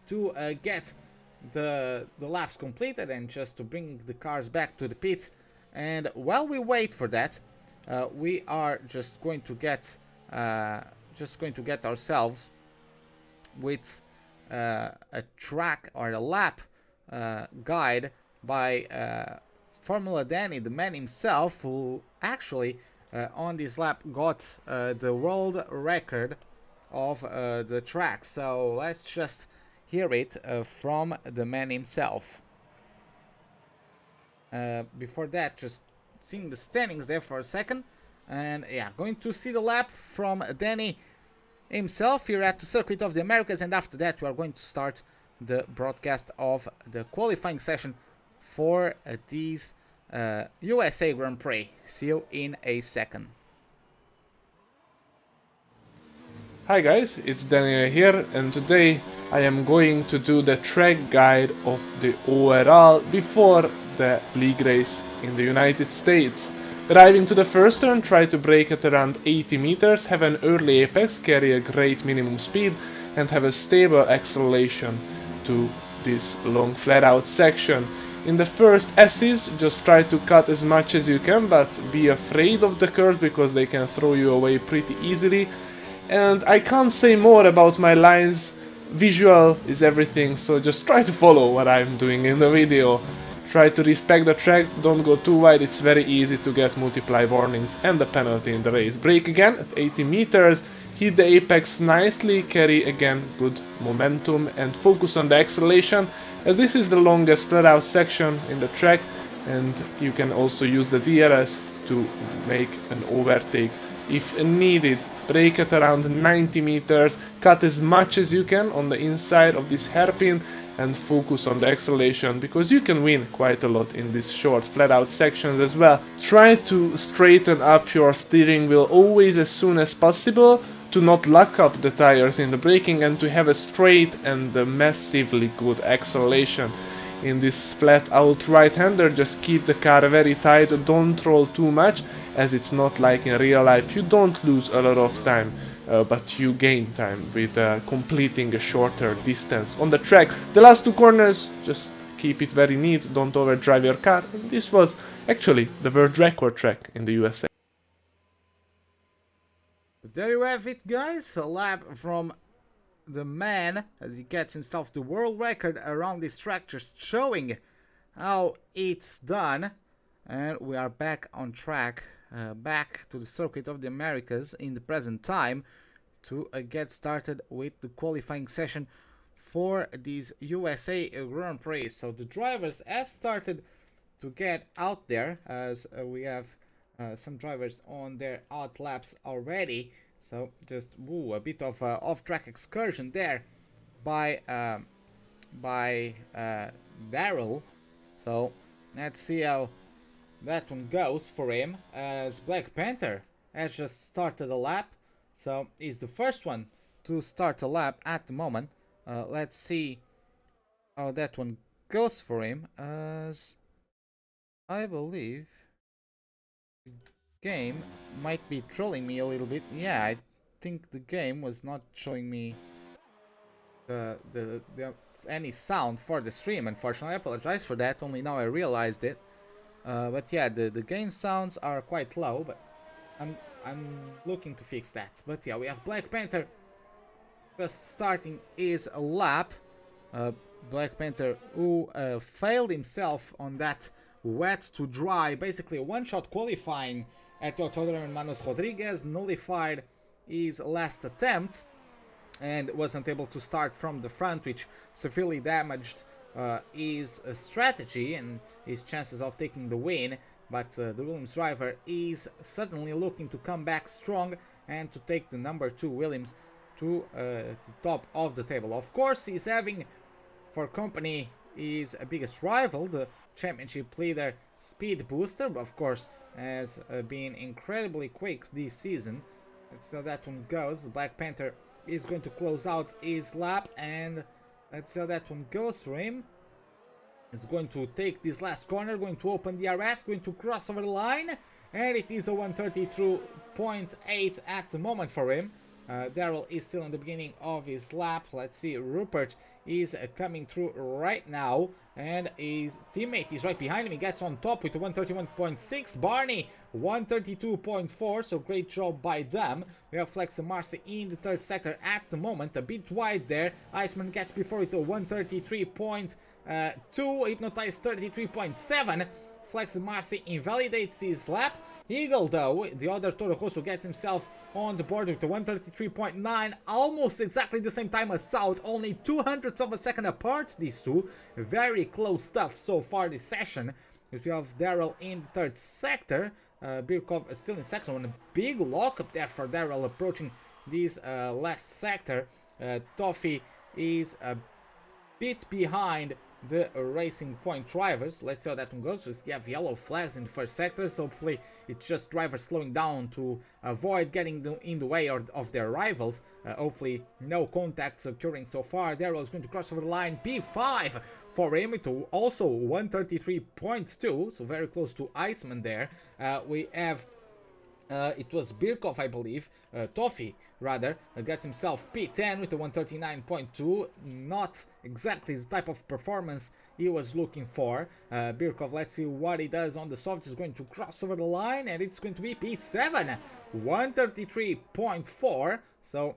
to get the laps completed and just to bring the cars back to the pits. And while we wait for that, we are just going to get ourselves with a track or a lap guide by Formula Danny, the man himself, who actually on this lap got the world record of the track. So let's just hear it from the man himself. Before that, just seeing the standings there for a second, and yeah, going to see the lap from Danny himself here at the Circuit of the Americas, and after that we are going to start the broadcast of the qualifying session for these USA Grand Prix. See you in a second. Hi guys, it's Daniel here, and today I am going to do the track guide of the ORL before the league race in the United States. Arriving to the first turn, try to brake at around 80 meters, have an early apex, carry a great minimum speed, and have a stable acceleration to this long flat out section. In the first S's, just try to cut as much as you can, but be afraid of the curves because they can throw you away pretty easily. And I can't say more about my lines, visual is everything, so just try to follow what I'm doing in the video. Try to respect the track, don't go too wide, it's very easy to get multiply warnings and a penalty in the race. Brake again at 80 meters, hit the apex nicely, carry again good momentum and focus on the acceleration, as this is the longest flat out section in the track, and you can also use the DRS to make an overtake if needed. Brake at around 90 meters, cut as much as you can on the inside of this hairpin and focus on the acceleration, because you can win quite a lot in these short flat out sections as well. Try to straighten up your steering wheel always as soon as possible, to not lock up the tires in the braking and to have a straight and a massively good acceleration. In this flat out right hander, just keep the car very tight, don't roll too much, as it's not like in real life. You don't lose a lot of time, but you gain time with completing a shorter distance on the track. The last two corners, just keep it very neat, don't overdrive your car. And this was actually the world record track in the USA. There you have it, guys, a lap from the man as he gets himself the world record around this track, just showing how it's done. And we are back on track, back to the Circuit of the Americas in the present time to get started with the qualifying session for these USA Grand Prix. So the drivers have started to get out there, as we have some drivers on their out laps already. So just a bit of off-track excursion there by Daryl. So let's see how that one goes for him, as Black Panther has just started a lap, so he's the first one to start a lap at the moment. Let's see how that one goes for him, as I believe the game might be trolling me a little bit. Yeah, I think the game was not showing me any sound for the stream. Unfortunately, I apologize for that. Only now I realized it. But yeah, the game sounds are quite low, but I'm looking to fix that. But yeah, we have Black Panther just starting his lap. Black Panther who failed himself on that wet to dry, basically a one-shot qualifying at the Autodromo Manos Rodriguez, nullified his last attempt and wasn't able to start from the front, which severely damaged his strategy and his chances of taking the win. But the Williams driver is certainly looking to come back strong and to take the number 2 Williams to the top of the table. Of course, he's having for company his biggest rival, the championship leader Speed Booster, of course, has been incredibly quick this season. Let's see how that one goes. Black Panther is going to close out his lap, and let's see how that one goes for him. It's going to take this last corner, going to open the RS, going to cross over the line, and it is a 132.8 at the moment for him. Daryl is still in the beginning of his lap. Let's see, Rupert is coming through right now, and his teammate is right behind him. He gets on top with a 131.6. Barney 132.4, so great job by them. We have Flex and Marcy in the third sector at the moment, a bit wide there. Iceman gets before it to 133.2, Hypnotized 33.7. Flex and Marcy invalidates his lap. Eagle, though, the other Toro Rosso, gets himself on the board with the 133.9, almost exactly the same time as South, only 200ths of a second apart, these two. Very close stuff so far this session. As we have Daryl in the third sector, Birkov is still in second one. A big lock up there for Daryl approaching this last sector. Toffee is a bit behind the Racing Point drivers. Let's see how that one goes. Just have yellow flags in the first sector, so hopefully it's just drivers slowing down to avoid getting in the way of their rivals. Hopefully no contacts occurring so far. Daryl is going to cross over the line. P5 for him to also 133.2, so very close to Iceman there. We have it was Birkov, I believe, Toffee rather, gets himself P10 with a 139.2, not exactly the type of performance he was looking for. Birkov, let's see what he does on the soft. He's going to cross over the line, and it's going to be P7, 133.4, so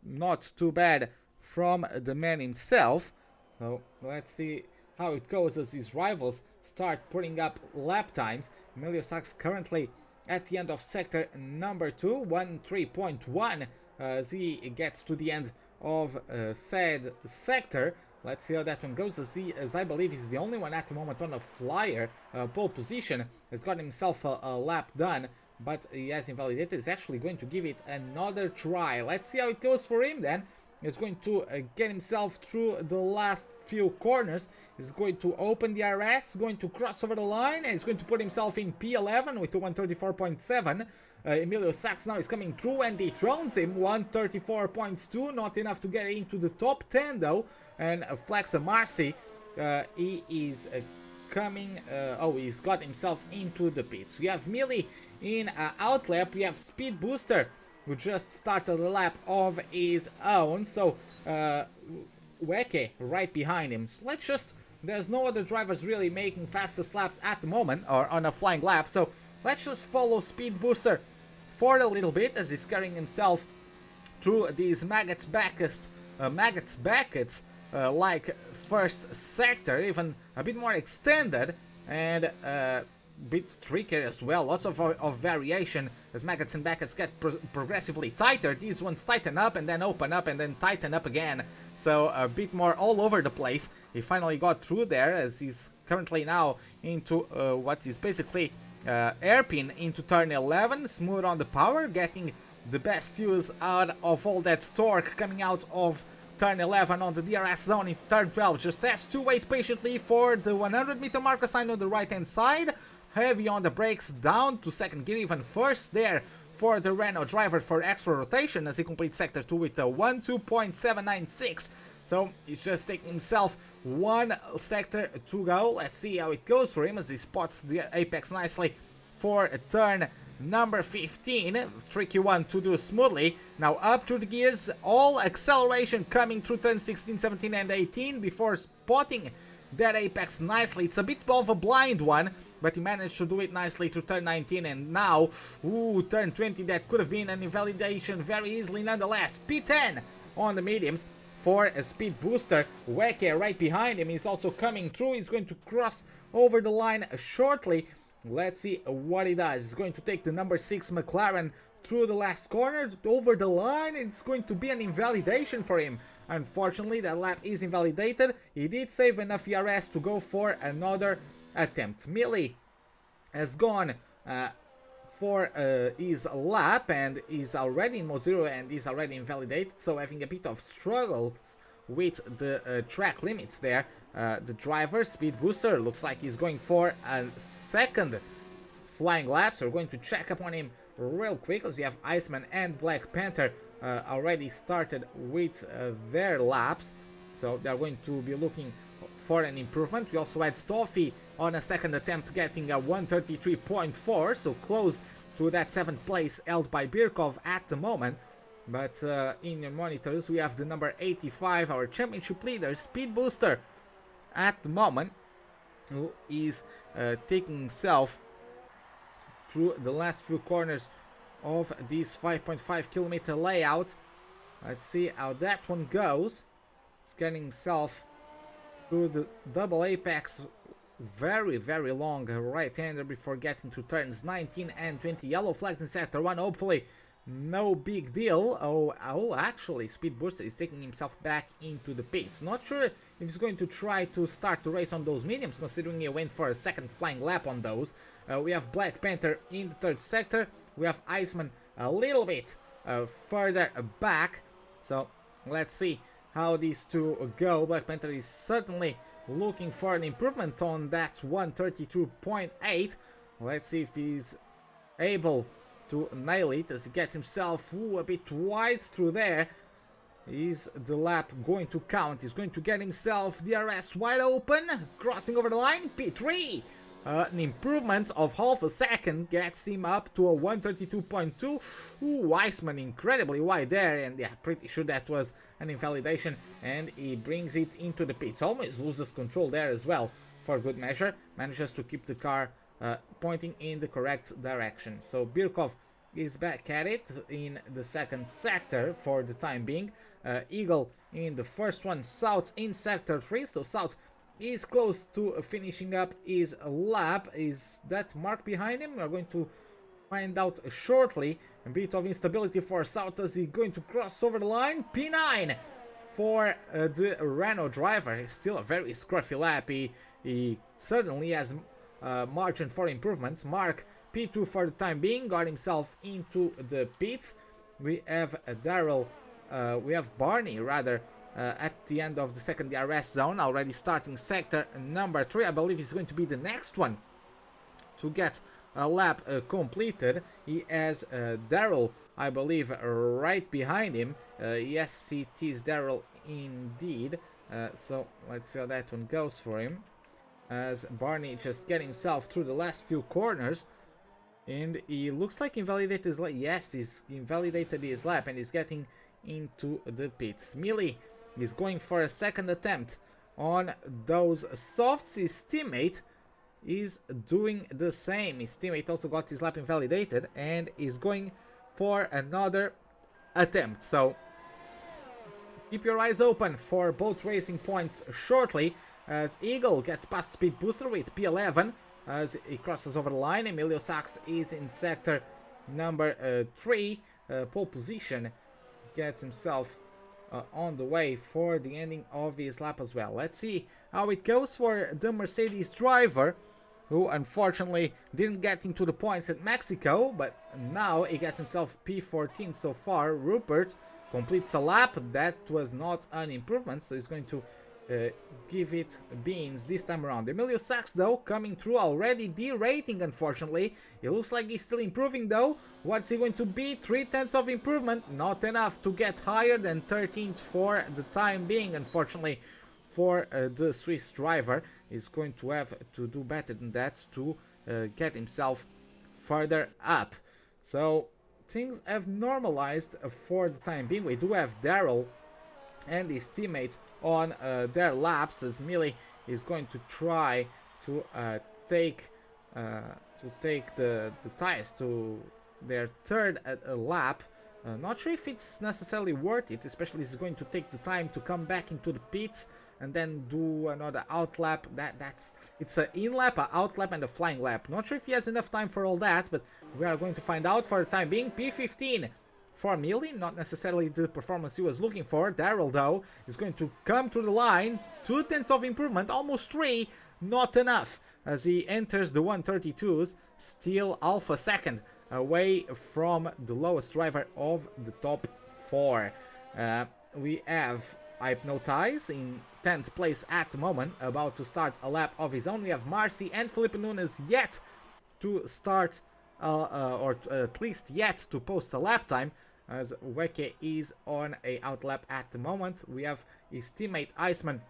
not too bad from the man himself. So let's see how it goes as his rivals start putting up lap times. Emilio Sachs currently at the end of sector number 2, 13.1, as he gets to the end of said sector. Let's see how that one goes, as I believe he's the only one at the moment on a flyer pole position. Has got himself a lap done, but he has invalidated. He's actually going to give it another try. Let's see how it goes for him then. He's going to get himself through the last few corners. He's going to open the RS, going to cross over the line, and he's going to put himself in P11 with the 134.7. Emilio Sachs now is coming through and dethrones him, 134.2, not enough to get into the top 10 though. And Flex Marcy, he is coming, he's got himself into the pits. We have Millie in outlap, we have Speed Booster, who just started a lap of his own, so Weke right behind him. So let's just, there's no other drivers really making fastest laps at the moment, or on a flying lap, so let's just follow Speed Booster for a little bit as he's carrying himself through these Maggots Beckets like first sector, even a bit more extended, and bit trickier as well. Lots of variation as Maggots and Beckets get progressively tighter. These ones tighten up and then open up and then tighten up again, so a bit more all over the place. He finally got through there as he's currently now into what is basically airpin into turn 11, smooth on the power, getting the best use out of all that torque coming out of turn 11 on the DRS zone in turn 12. Just has to wait patiently for the 100-meter marker sign on the right hand side. Heavy on the brakes, down to second gear, even first there for the Renault driver for extra rotation as he completes sector 2 with a 1:2.796. So he's just taking himself one sector to go. Let's see how it goes for him as he spots the apex nicely for turn number 15. Tricky one to do smoothly. Now up through the gears, all acceleration coming through turn 16, 17 and 18 before spotting that apex nicely. It's a bit of a blind one, but he managed to do it nicely to turn 19, and now, turn 20, that could have been an invalidation very easily nonetheless. P10 on the mediums for a speed booster. Weke right behind him. He's also coming through. He's going to cross over the line shortly. Let's see what he does. He's going to take the number 6 McLaren through the last corner, over the line. It's going to be an invalidation for him. Unfortunately, that lap is invalidated. He did save enough ERS to go for another attempt. Millie has gone for his lap and is already in mode 0 and is already invalidated, so having a bit of struggles with the track limits there. The driver, Speed Booster, looks like he's going for a second flying lap, so we're going to check up on him real quick, as you have Iceman and Black Panther already started with their laps, so they're going to be looking for an improvement. We also had Stoffy on a second attempt getting a 1:33.4, so close to that 7th place held by Birkov at the moment. But in your monitors we have the number 85, our championship leader, Speed Booster, at the moment, who is taking himself through the last few corners of this 5.5 kilometer layout. Let's see how that one goes. He's getting himself through the double apex, very long right-hander before getting to turns 19 and 20. Yellow flags in sector 1, hopefully no big deal. Oh, actually, Speed Booster is taking himself back into the pits. Not sure if he's going to try to start the race on those mediums, considering he went for a second flying lap on those. We have Black Panther in the 3rd sector. We have Iceman a little bit further back. So let's see how these two go. Black Panther is certainly looking for an improvement on that 1:32.8. Let's see if he's able to nail it as he gets himself a bit wide through there. Is the lap going to count? He's going to get himself DRS wide open, crossing over the line. P3, an improvement of half a second gets him up to a 1:32.2. Iceman incredibly wide there, and yeah, pretty sure that was an invalidation, and he brings it into the pits. Almost loses control there as well for good measure. Manages to keep the car pointing in the correct direction. So Birkov is back at it in the 2nd sector for the time being. Eagle in the first one, South in sector 3, so South is close to finishing up his lap. Is that Mark behind him? We're going to find out shortly. A bit of instability for South as he's going to cross over the line. P9 for the Renault driver. Still a very scruffy lap. He certainly has margin for improvements. Mark P2 for the time being, got himself into the pits. We have Daryl, we have Barney rather, at the end of the 2nd DRS zone, already starting sector number 3. I believe he's going to be the next one to get a lap completed. He has Daryl, I believe, right behind him. Yes, it is Daryl indeed. So let's see how that one goes for him, as Barney just getting himself through the last few corners, and he looks like invalidated his lap. Yes, he's invalidated his lap and he's getting into the pits. Millie is going for a second attempt on those softs. His teammate is doing the same. His teammate also got his lap invalidated and is going for another attempt. So keep your eyes open for both racing points shortly, as Eagle gets past Speed Booster with P11 as he crosses over the line. Emilio Sachs is in sector number 3, pole position, gets himself on the way for the ending of his lap as well. Let's see how it goes for the Mercedes driver, who unfortunately didn't get into the points at Mexico, but now he gets himself P14 so far. Rupert completes a lap. That was not an improvement, so he's going to give it beans this time around. Emilio Sachs, though, coming through already derating, unfortunately. It looks like he's still improving, though. What's he going to be? 3/10 of improvement. Not enough to get higher than 13th for the time being, unfortunately, for the Swiss driver. He's going to have to do better than that to get himself further up. So things have normalized for the time being. We do have Daryl and his teammate on their laps, as Millie is going to try to take the tires to their third lap. Not sure if it's necessarily worth it, especially it's going to take the time to come back into the pits and then do another out lap. It's an in lap, an out lap, and a flying lap. Not sure if he has enough time for all that, but we are going to find out for the time being. P15 for Millie, not necessarily the performance he was looking for. Daryl, though, is going to come through the line. 2/10 of improvement, almost 3, not enough, as he enters the 132s, still half a second away from the lowest driver of the top 4. We have Hypnotize in 10th place at the moment, about to start a lap of his own. We have Marcy and Felipe Nunes yet to start, or at least yet to post a lap time, as Weke is on a out lap at the moment. We have his teammate Iceman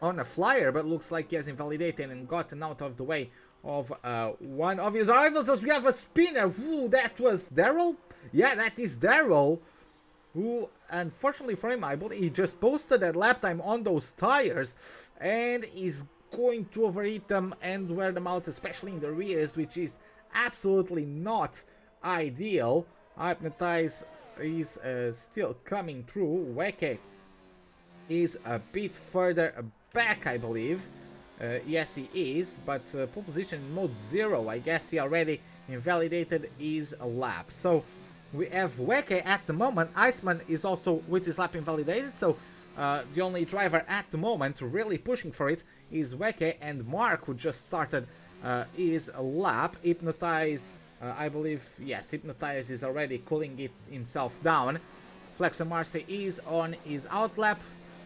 on a flyer, but looks like he has invalidated and gotten out of the way of one of his rivals, as we have a spinner. Ooh, that was Daryl? Yeah, that is Daryl, who, unfortunately for him, I believe he just posted that lap time on those tires and is going to overheat them and wear them out, especially in the rears, which is absolutely not ideal. Hypnotize is still coming through. Weke is a bit further back, I believe. Yes, he is, but pole position in mode 0. I guess he already invalidated his lap. So we have Weke at the moment. Iceman is also with his lap invalidated, so the only driver at the moment really pushing for it is Weke and Mark, who just started his lap. Hypnotize, I believe, yes, Hypnotize is already cooling it himself down. Flex and Marcy is on his out lap.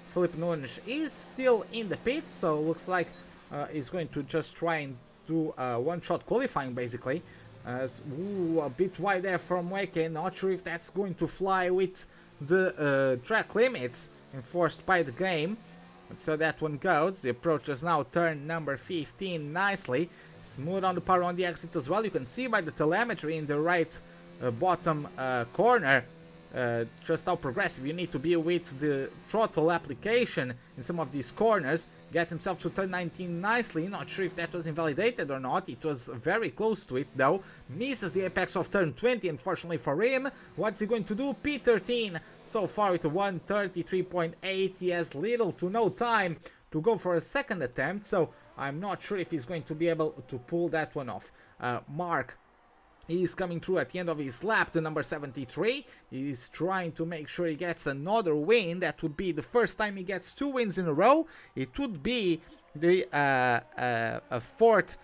Felipe Nunes is still in the pits, so looks like he's going to just try and do one-shot qualifying, basically. Ooh, a bit wide there from Weke. Not sure if that's going to fly with the track limits enforced by the game. But so that one goes. The approach is now turn number 15 nicely. Smooth on the power on the exit as well. You can see by the telemetry in the right bottom corner just how progressive you need to be with the throttle application in some of these corners. Gets himself to turn 19 nicely. Not sure if that was invalidated or not. It was very close to it though. Misses the apex of turn 20, unfortunately for him. What's he going to do? P13 so far with a 133.8. He has little to no time to go for a second attempt, so I'm not sure if he's going to be able to pull that one off. Mark, he's coming through at the end of his lap to number 73. He's trying to make sure he gets another win. That would be the first time he gets 2 wins in a row. It would be the a 4th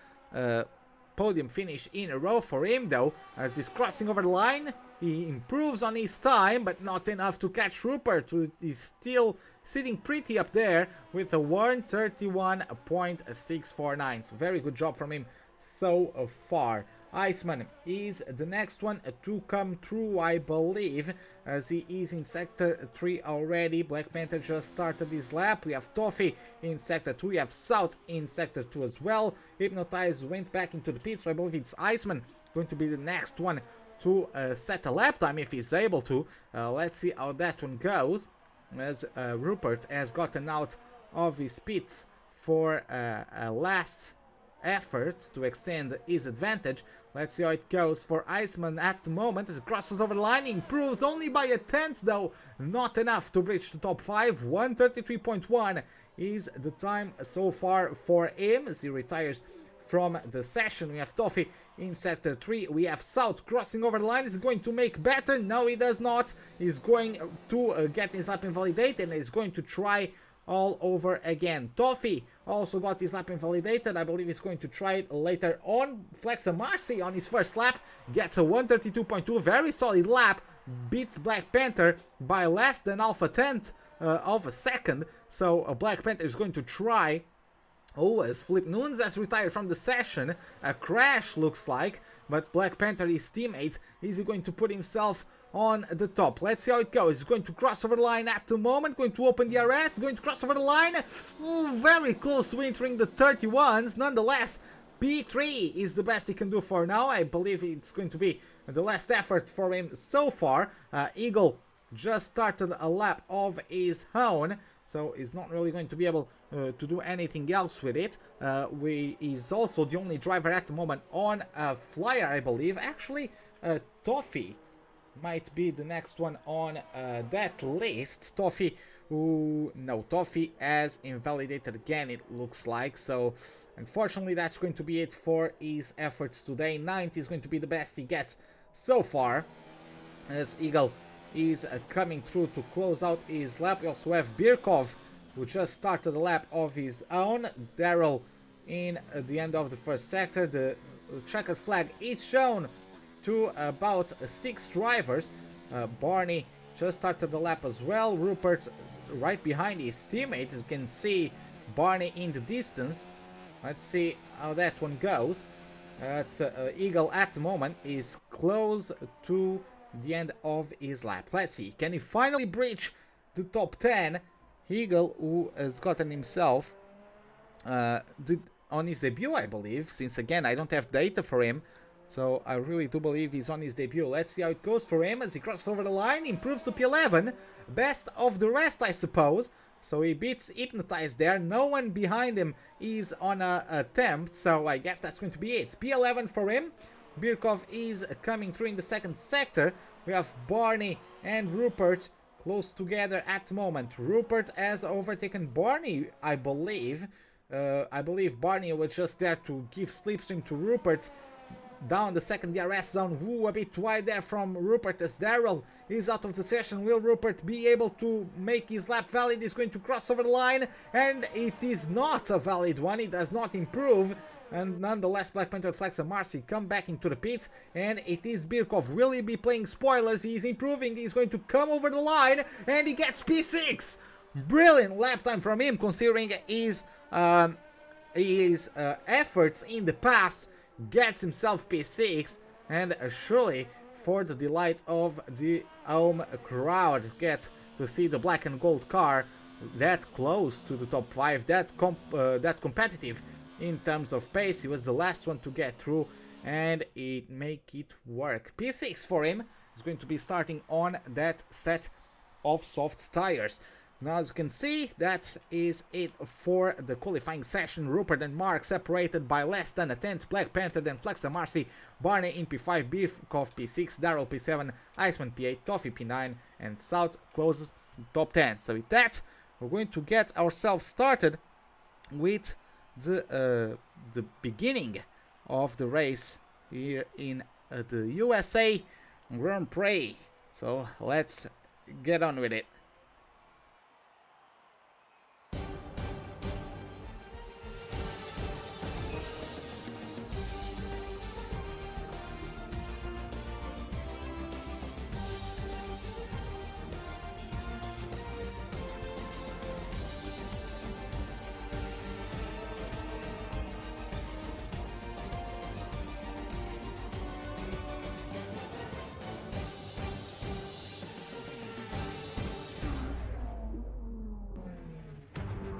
podium finish in a row for him, though, as he's crossing over the line. He improves on his time, but not enough to catch Rupert, who is still sitting pretty up there with a 131.649. So very good job from him so far. Iceman is the next one to come through, I believe, as he is in Sector 3 already. Black Panther just started his lap. We have Toffee in Sector 2. We have South in Sector 2 as well. Hypnotize went back into the pit, so I believe it's Iceman going to be the next one to set a lap time if he's able to. Let's see how that one goes, as Rupert has gotten out of his pits for a last effort to extend his advantage. Let's see how it goes for Iceman at the moment as he crosses over the line. He improves only by a 10th though, not enough to reach the top 5. 133.1 is the time so far for him as he retires from the session. We have Toffee in Sector 3. We have South crossing over the line. Is he going to make better? No, he does not. He's going to get his lap invalidated and he's going to try all over again. Toffee also got his lap invalidated. I believe he's going to try it later on. Flex Marcy on his first lap gets a 132.2, very solid lap, beats Black Panther by less than half a tenth of a second. So Black Panther is going to try. Oh, as Flip Nunes has retired from the session, a crash looks like, but Black Panther, his teammate, is he going to put himself on the top? Let's see how it goes. He's going to cross over the line at the moment, going to open the RS, going to cross over the line. Ooh, very close to entering the 31s, nonetheless. P3 is the best he can do for now. I believe it's going to be the last effort for him so far. Eagle just started a lap of his own, so he's not really going to be able to do anything else with it. He's also the only driver at the moment on a flyer, I believe. Actually, Toffee might be the next one on that list. Toffee, no, Toffee has invalidated again, it looks like. So, unfortunately, that's going to be it for his efforts today. 90 is going to be the best he gets so far, as Eagle is coming through to close out his lap. We also have Birkov, who just started a lap of his own. Daryl in the end of the first sector. The checkered flag is shown to about 6 drivers. Barney just started the lap as well. Rupert right behind his teammate. As you can see, Barney in the distance. Let's see how that one goes. Eagle at the moment is close to the end of his lap. Let's see, can he finally breach the top 10? Eagle, who has gotten himself on his debut, I believe, since again I don't have data for him, so I really do believe he's on his debut. Let's see how it goes for him as he crosses over the line, improves to P11, best of the rest, I suppose. So he beats Hypnotized there. No one behind him is on a attempt, so I guess that's going to be it. P11 for him. Birkov is coming through in the second sector. We have Barney and Rupert close together at the moment. Rupert has overtaken Barney, I believe. I believe Barney was just there to give slipstream to Rupert down the second DRS zone. Ooh, a bit wide there from Rupert as Daryl is out of the session. Will Rupert be able to make his lap valid? He's going to cross over the line, and it is not a valid one. It does not improve. And nonetheless, Black Panther, Flex and Marcy come back into the pits, and it is Birkov. Will he be playing spoilers? He's improving. He's going to come over the line, and he gets P6. Brilliant lap time from him, considering his efforts in the past. Gets himself P6, and surely for the delight of the home crowd, get to see the black and gold car that close to the top 5, that competitive in terms of pace. He was the last one to get through, and it make it work. P6 for him is going to be starting on that set of soft tires. Now, as you can see, that is it for the qualifying session. Rupert and Mark separated by less than a tenth. Black Panther, then Flex and Marcy, Barney in P5, Birkov P6, Daryl P7, Iceman P8, Toffee P9, and South closes top 10. So with that, we're going to get ourselves started with the beginning of the race here in the USA Grand Prix. So let's get on with it.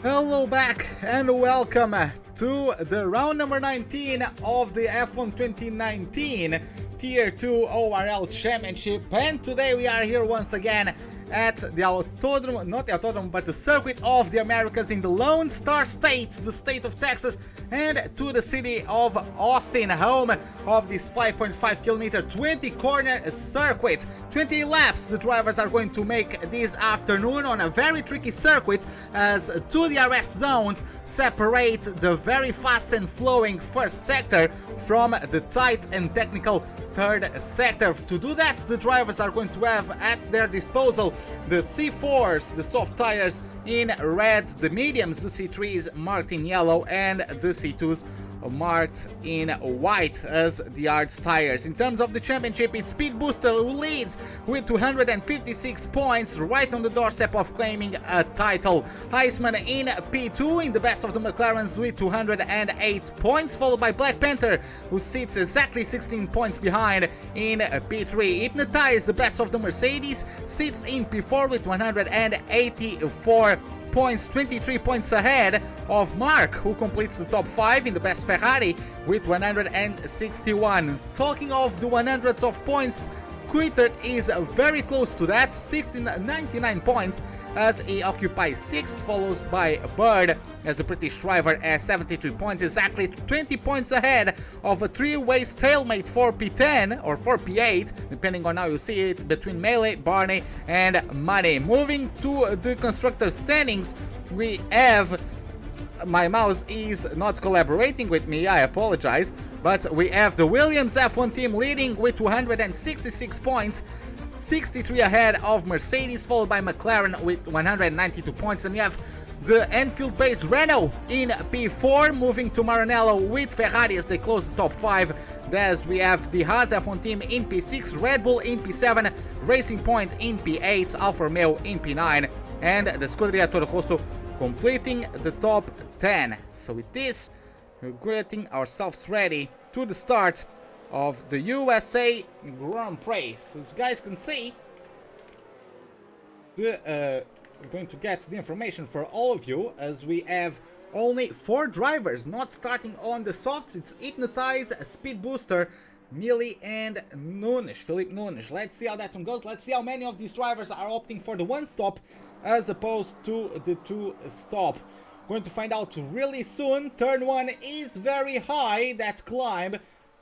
Hello back and welcome to the round number 19 of the F1 2019 Tier 2 ORL Championship, and today we are here once again at the Autodrome, not the Autodrome, but the Circuit of the Americas in the Lone Star State, the state of Texas, and to the city of Austin, home of this 5.5 kilometer 20 corner circuit. 20 laps the drivers are going to make this afternoon on a very tricky circuit, as two DRS zones separate the very fast and flowing first sector from the tight and technical third sector. To do that, the drivers are going to have at their disposal the C4s, the soft tires, in red, the mediums, the C3s marked in yellow, and the C2s marked in white as the hard tires. In terms of the championship, it's Speed Booster who leads with 256 points, right on the doorstep of claiming a title. Iceman in P2 in the best of the McLarens with 208 points, followed by Black Panther, who sits exactly 16 points behind in P3. Hypnotize, the best of the Mercedes, sits in P4 with 184 points, 23 points ahead of Mark, who completes the top 5 in the best Ferrari with 161. Talking of the 100s of points, Coulthard is very close to that, 99 points, as he occupies 6th, followed by Bird as the British driver has 73 points, exactly 20 points ahead of a 3-way stalemate for P10 or for P8, depending on how you see it, between Melee, Barney and Money. Moving to the constructor standings, we have... My mouse is not collaborating with me, I apologize, but we have the Williams F1 team leading with 266 points, 63 ahead of Mercedes, followed by McLaren with 192 points, and we have the Enfield-based Renault in P4, moving to Maranello with Ferrari as they close the top 5. There's we have the Haas F1 team in P6, Red Bull in P7, Racing Point in P8, Alfa Romeo in P9, and the Scuderia Toro Rosso completing the top 10. So with this, we're getting ourselves ready to the start of the USA Grand Prix. So as you guys can see, we're going to get the information for all of you, as we have only 4 drivers not starting on the softs. It's Hypnotize, Speed Booster, Mealy and Nunes, Philippe Nunes. Let's see how that one goes. Let's see how many of these drivers are opting for the 1 stop as opposed to the 2 stop. Going to find out really soon. Turn 1 is very high, that climb,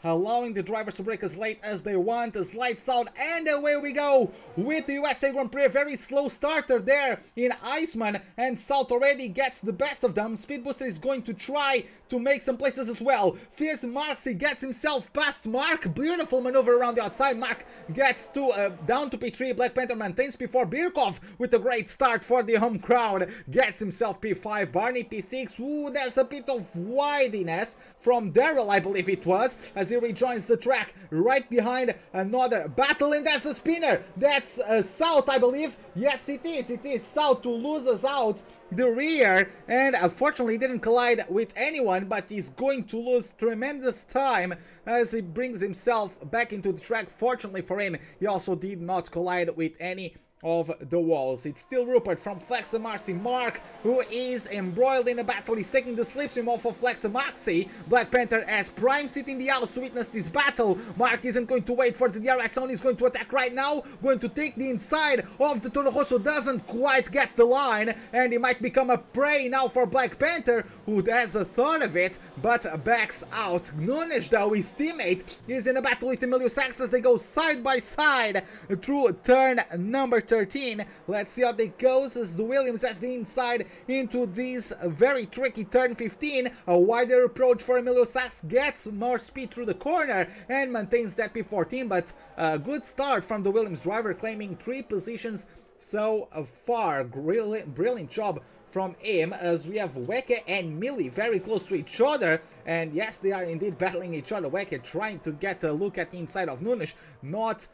allowing the drivers to brake as late as they want, as lights out, and away we go with the USA Grand Prix. A very slow starter there in Iceman, and Salt already gets the best of them. Speed Booster is going to try to make some places as well. Fierce Marksy gets himself past Mark. Beautiful maneuver around the outside. Mark gets to down to P3. Black Panther maintains P4. Birkov with a great start for the home crowd gets himself P5. Barney P6. Ooh, there's a bit of widiness from Daryl, I believe it was, as he rejoins the track right behind another battle, and there's a spinner. That's South, I believe. Yes, it is. It is South who loses out the rear, and unfortunately didn't collide with anyone, but he's going to lose tremendous time as he brings himself back into the track. Fortunately for him, he also did not collide with any of the walls. It's still Rupert from Flexamarcy. Mark, who is embroiled in a battle, is taking the slipstream off of Flexamarcy. Black Panther has Prime sitting in the house to witness this battle. Mark isn't going to wait for the DRS zone. He's going to attack right now, going to take the inside of the Toro Rosso. Doesn't quite get the line, and he might become a prey now for Black Panther, who has a thought of it, but backs out. Nunes, though, his teammate, is in a battle with Emilio Sachs as they go side by side through turn number 13. Let's see how that goes, as the Williams has the inside into this very tricky turn 15. A wider approach for Emilio Sachs, gets more speed through the corner and maintains that P14, but a good start from the Williams driver, claiming 3 positions so far. Brilliant job from him, as we have Weke and Millie very close to each other, and yes, they are indeed battling each other. Weke trying to get a look at the inside of Nunes, not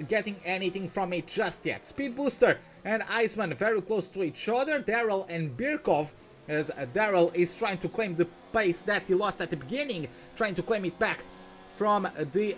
getting anything from it just yet. Speed Booster and Iceman very close to each other. Daryl and Birkov, as Daryl is trying to claim the pace that he lost at the beginning, trying to claim it back from the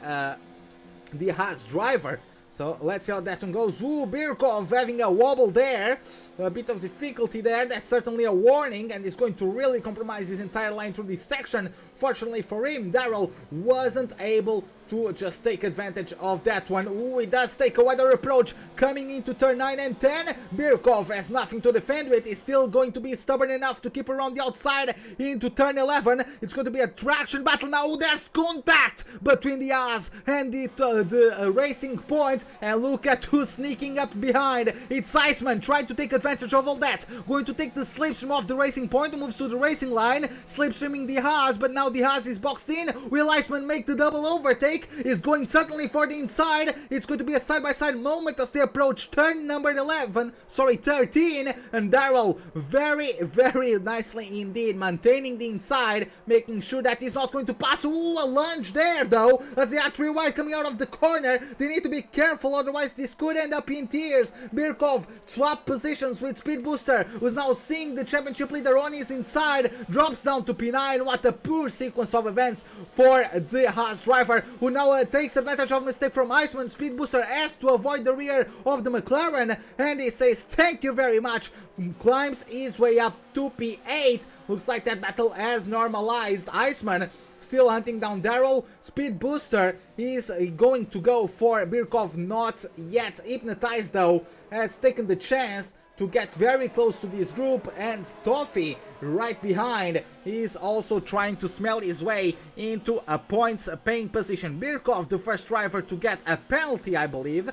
Haas driver. So let's see how that one goes. Ooh, Birkov having a wobble there. A bit of difficulty there. That's certainly a warning, and is going to really compromise his entire line through this section. Fortunately for him, Daryl wasn't able to just take advantage of that one. Ooh, he does take a wider approach coming into turn 9 and 10. Birkov has nothing to defend with. He's still going to be stubborn enough to keep around the outside into turn 11. It's going to be a traction battle now. There's contact between the Haas and the Racing Point, and look at who's sneaking up behind. It's Iceman trying to take advantage of all that. Going to take the slipstream off the Racing Point, moves to the racing line, slipstreaming the Haas, but now now the Haas is boxed in. Will Iceman make the double overtake? Is going certainly for the inside. It's going to be a side-by-side moment as they approach turn number 13, and Darrell very nicely indeed maintaining the inside, making sure that he's not going to pass. Ooh, a lunge there though, as they are 3 wide coming out of the corner. They need to be careful, otherwise this could end up in tears. Birkov swap positions with Speed Booster, who's now seeing the championship leader on his inside, drops down to P9. What a poor sequence of events for the Haas driver, who now takes advantage of mistake from Iceman. Speed Booster has to avoid the rear of the McLaren, and he says thank you very much, climbs his way up to P8. Looks like that battle has normalized. Iceman still hunting down Darrell. Speed Booster is going to go for Birkov, not yet hypnotized though, has taken the chance to get very close to this group, and Toffee right behind is also trying to smell his way into a points paying position. Birkov, the first driver to get a penalty, I believe,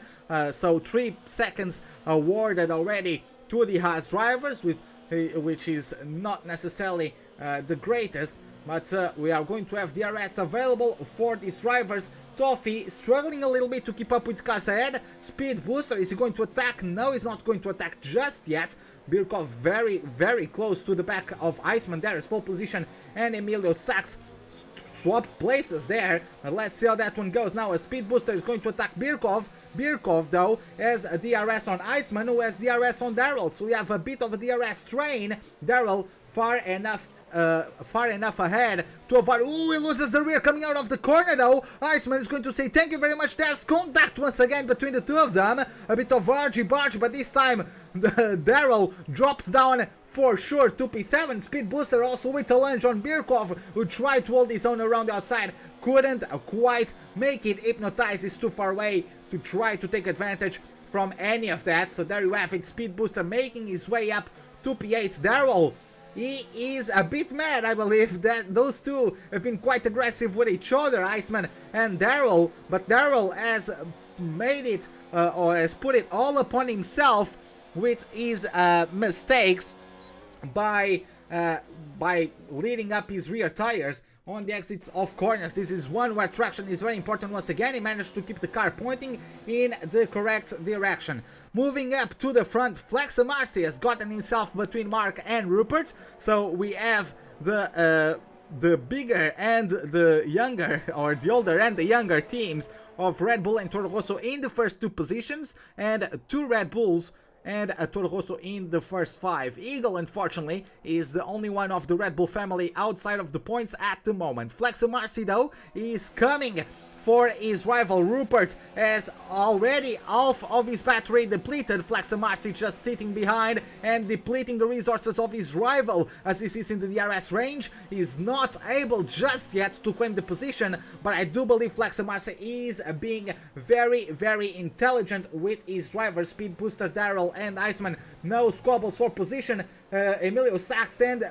so 3 seconds awarded already to the Haas drivers, which is not necessarily the greatest, but we are going to have DRS available for these drivers. Toffee struggling a little bit to keep up with cars ahead. Speed Booster, is he going to attack? No, he's not going to attack just yet. Birkov very close to the back of Iceman there as pole position, and Emilio Sachs swap places there. Let's see how that one goes. Now a Speed Booster is going to attack Birkov. Birkov though has a DRS on Iceman, who has DRS on Darrell, so we have a bit of a DRS train. Darrell far enough ahead to avoid. Ooh, he loses the rear coming out of the corner though. Iceman is going to say thank you very much. There's contact once again between the two of them. A bit of argy-bargy, but this time Darrell drops down for sure to P7. Speed Booster also with a lunge on Birkov, who tried to hold his own around the outside. Couldn't quite make it. Hypnotize is too far away to try to take advantage from any of that. So there you have it. Speed Booster making his way up to P8. Darrell, he is a bit mad, I believe, that those two have been quite aggressive with each other, Iceman and Darrell, but Darrell has made it, or has put it all upon himself with his mistakes by leading up his rear tires on the exits of corners. This is one where traction is very important once again. He managed to keep the car pointing in the correct direction. Moving up to the front, Flex Marcy has gotten himself between Mark and Rupert, so we have the bigger and the younger, or the older and the younger teams of Red Bull and Toro Rosso in the first 2 positions, and 2 Red Bulls and a Toro Rosso in the first 5. Eagle, unfortunately, is the only one of the Red Bull family outside of the points at the moment. Flex Marcy, though, is coming for his rival. Rupert has already half of his battery depleted. Flex Marcy just sitting behind and depleting the resources of his rival as he sits in the DRS range. He's not able just yet to claim the position, but I do believe Flex Marcy is being very intelligent with his drivers. Speed Booster, Darrell and Iceman no squabbles for position. Emilio Sachs and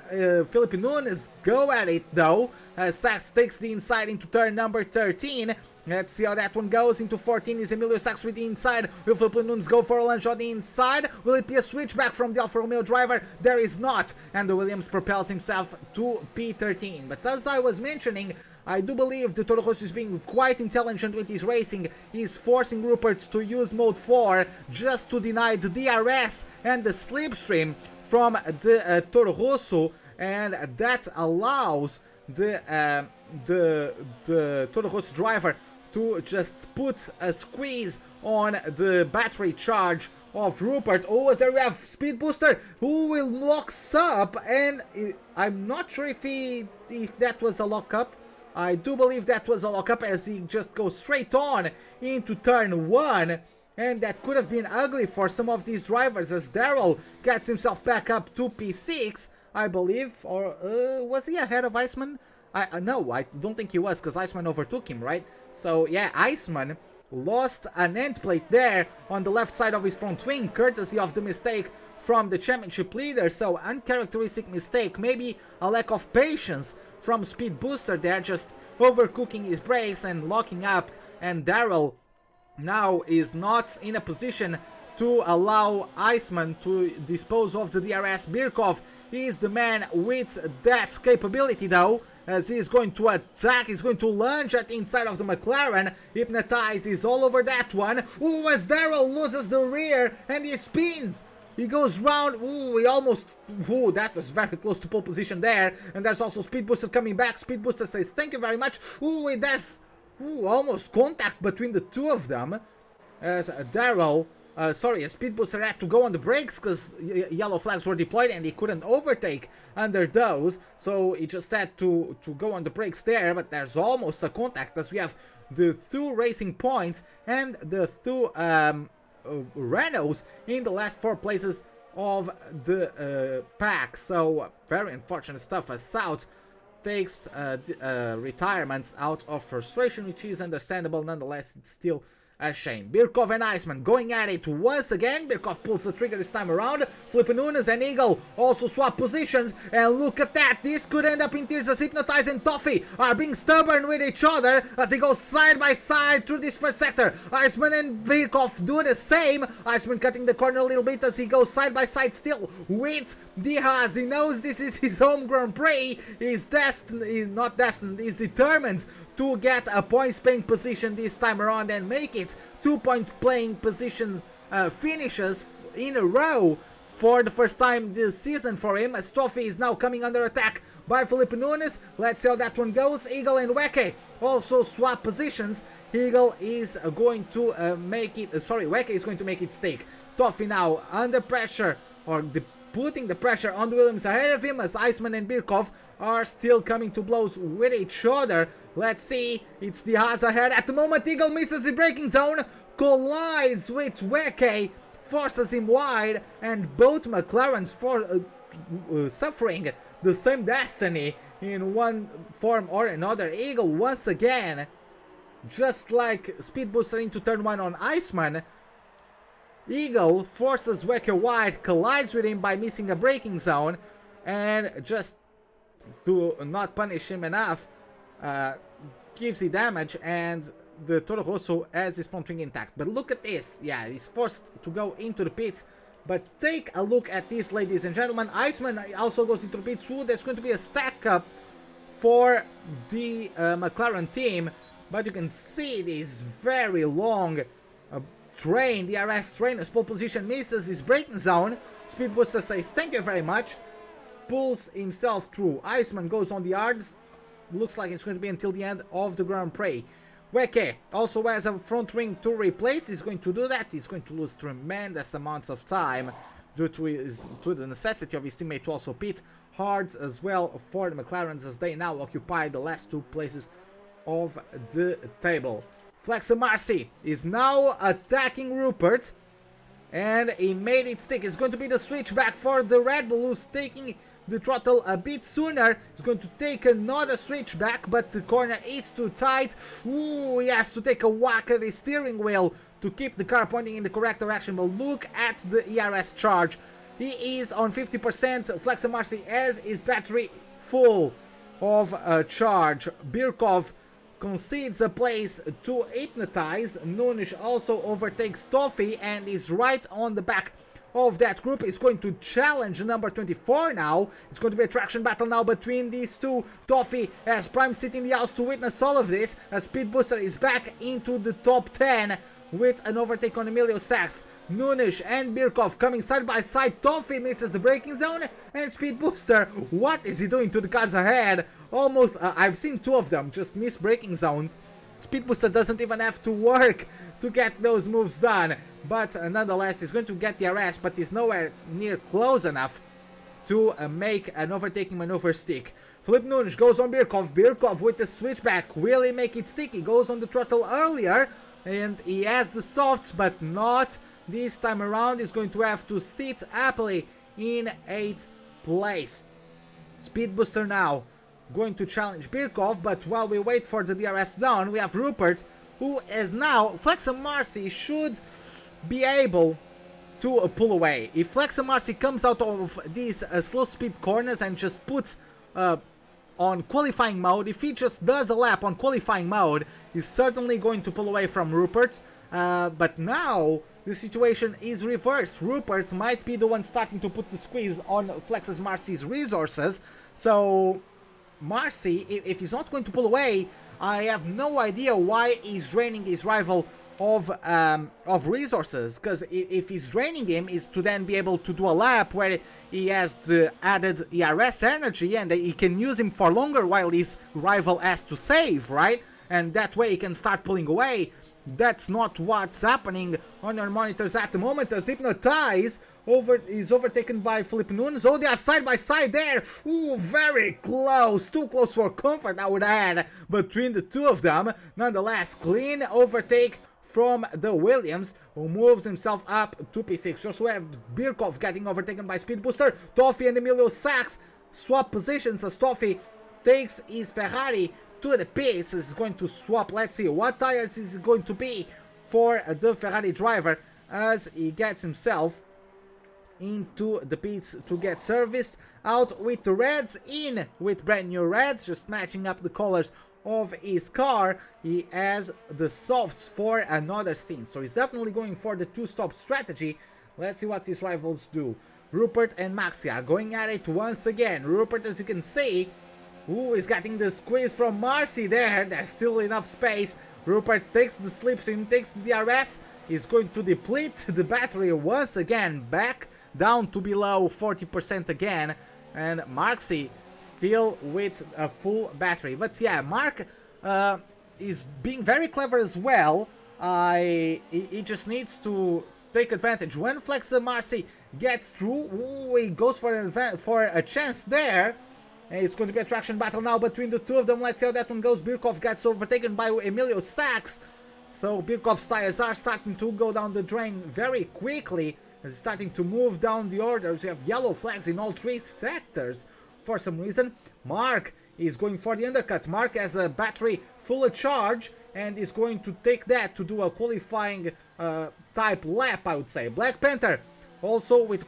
Felipe Nunes go at it though. Sachs takes the inside into turn number 13. Let's see how that one goes. Into 14 is Emilio Sachs with the inside. Will Felipe Nunes go for a lunge on the inside? Will it be a switchback from the Alfa Romeo driver? There is not, and the Williams propels himself to P13. But as I was mentioning, I do believe the Toro Rosso is being quite intelligent with his racing. He's forcing Rupert to use mode 4 just to deny the DRS and the slipstream from the Toro Rosso, and that allows the Toro Rosso driver to just put a squeeze on the battery charge of Rupert. Oh, there we have Speed Booster, who will locks up, and I'm not sure if that was a lockup. I do believe that was a lockup, as he just goes straight on into turn 1. And that could have been ugly for some of these drivers, as Darrell gets himself back up to P6, I believe. Or was he ahead of Iceman? No, I don't think he was, because Iceman overtook him, right? So yeah, Iceman lost an end plate there on the left side of his front wing, courtesy of the mistake from the championship leader. So uncharacteristic mistake, maybe a lack of patience from Speed Booster there, just overcooking his brakes and locking up, and Darrell now is not in a position to allow Iceman to dispose of the DRS. Birkov is the man with that capability though, as he's going to attack. He's going to lunge at the inside of the McLaren. Hypnotize is all over that one. Ooh, as Darrell loses the rear and he spins. He goes round. Ooh, he almost... Ooh, that was very close to pole position there. And there's also Speed Booster coming back. Speed Booster says, thank you very much. Ooh, there's... Ooh, almost contact between the two of them. As Darrell... sorry, a Speed Booster had to go on the brakes because yellow flags were deployed and he couldn't overtake under those. So he just had to go on the brakes there, but there's almost a contact as we have the two racing points and the two Renaults in the last 4 places of the pack. So very unfortunate stuff as South takes retirements out of frustration, which is understandable. Nonetheless, it's still a shame. Birkov and Iceman going at it once again. Birkov pulls the trigger this time around. Felipe Nunes and Eagle also swap positions. And look at that. This could end up in tears as Hypnotize and Toffee are being stubborn with each other as they go side by side through this first sector. Iceman and Birkov do the same. Iceman cutting the corner a little bit as he goes side by side still with Diaz. He knows this is his home Grand Prix. He's destined, not destined, he's determined to get a points playing position this time around and make it 2-point playing position finishes in a row for the first time this season for him, as Toffee is now coming under attack by Felipe Nunes. Let's see how that one goes. Eagle and Weke also swap positions. Eagle is going to make it, Weke is going to make it stake. Toffee now under pressure, or putting the pressure on the Williams ahead of him, as Iceman and Birkov are still coming to blows with each other. Let's see, it's the Haas ahead. At the moment, Eagle misses the braking zone, collides with Weke, forces him wide, and both McLarens suffering the same destiny in one form or another. Eagle once again, just like Speed Booster into turn 1 on Iceman, Eagle forces Weke wide, collides with him by missing a braking zone, and just to not punish him enough, gives the damage, and the Toro Rosso has his front wing intact. But look at this, yeah, he's forced to go into the pits. But take a look at this, ladies and gentlemen. Iceman also goes into the pits. Ooh, there's going to be a stack up for the McLaren team, but you can see this very long train, the RS train, as pole position misses his braking zone. Speed Booster says thank you very much, pulls himself through. Iceman goes on the yards. Looks like it's going to be until the end of the Grand Prix. Weke also has a front wing to replace. He's going to do that. He's going to lose tremendous amounts of time due to the necessity of his teammate to also pit. Hards as well for the McLarens as they now occupy the last 2 places of the table. Flexa Marcy is now attacking Rupert, and he made it stick. It's going to be the switchback for the Red Bull, who's taking the throttle a bit sooner. He's going to take another switchback, but the corner is too tight. Ooh, he has to take a whack at his steering wheel to keep the car pointing in the correct direction. But look at the ERS charge. He is on 50%. Flexa Marcy has his battery full of charge. Birkov concedes a place to Hypnotize. Nunes also overtakes Toffee and is right on the back of that group. Is going to challenge number 24 now. It's going to be a traction battle now between these two. Toffee has Prime sitting in the house to witness all of this, as Speed Booster is back into the top 10 with an overtake on Emilio Sachs. Nunes and Birkov coming side by side. Toffee misses the braking zone, and Speed Booster, what is he doing to the cars ahead? Almost, I've seen 2 of them just miss braking zones. Speed Booster doesn't even have to work to get those moves done, but nonetheless he's going to get the RS, but he's nowhere near close enough to make an overtaking maneuver stick. Felipe Nunes goes on Birkov. Birkov with the switchback. Will he make it stick? He goes on the throttle earlier, and he has the softs, but not this time around. He's going to have to sit happily in 8th place. Speed Booster now going to challenge Birkov, but while we wait for the DRS zone, we have Rupert, who is now... Flexa Marcy should be able to pull away. If Flexa Marcy comes out of these slow speed corners and just puts on qualifying mode, if he just does a lap on qualifying mode, he's certainly going to pull away from Rupert. But now the situation is reversed. Rupert might be the one starting to put the squeeze on Flexa Marcy's resources, so Marcy, if he's not going to pull away, I have no idea why he's draining his rival of resources, because if he's draining him, is to then be able to do a lap where he has the added ERS energy and he can use him for longer while his rival has to save, right? And that way he can start pulling away. That's not what's happening on your monitors at the moment, as Hypnotize is overtaken by Felipe Nunes. Oh, they are side by side there. Ooh, very close. Too close for comfort, I would add, between the two of them. Nonetheless, clean overtake from the Williams, who moves himself up to P6. Also have Birkov getting overtaken by Speed Booster. Toffee and Emilio Sachs swap positions as Toffee takes his Ferrari to the pits. Is going to swap. Let's see what tires is going to be for the Ferrari driver as he gets himself into the pits to get serviced. Out with the reds, in with brand new reds, just matching up the colors of his car. He has the softs for another stint, so he's definitely going for the two-stop strategy. Let's see what his rivals do. Rupert and Maxi are going at it once again. Rupert, as you can see, is getting the squeeze from Marcy there. There's still enough space. Rupert takes the slipstream, takes the DRS, is going to deplete the battery once again, back down to below 40% again, and Marcy still with a full battery. But yeah, Mark is being very clever as well. He just needs to take advantage. When Flex Marcy gets through, ooh, he goes for a chance there. And it's going to be a traction battle now between the two of them. Let's see how that one goes. Birkov gets overtaken by Emilio Sachs. So Birkov's tires are starting to go down the drain very quickly. It's starting to move down the orders. We have yellow flags in all three sectors for some reason. Mark is going for the undercut. Mark has a battery full of charge and is going to take that to do a qualifying type lap, I would say. Black Panther also with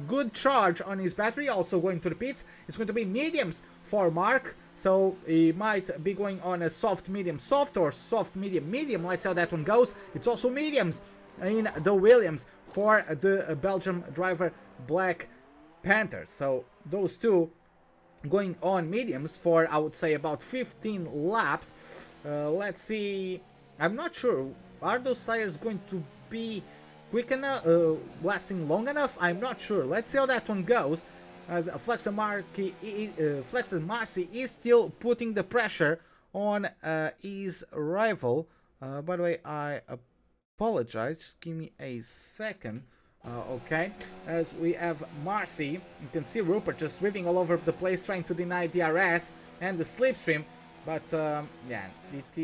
good charge on his battery, also going to the pits. It's going to be mediums for Mark, so he might be going on a soft medium soft or soft medium medium. Let's see how that one goes. It's also mediums in the Williams for the Belgium driver Black Panther. So those two going on mediums for, I would say, about 15 laps. Let's see. I'm not sure. Are those tires going to be quick enough, lasting long enough? I'm not sure. Let's see how that one goes, as Flex and Marcy is still putting the pressure on his rival. By the way, I apologize. Just give me a second. Okay, as we have Marcy, you can see Rupert just weaving all over the place, trying to deny DRS and the slipstream. But yeah, it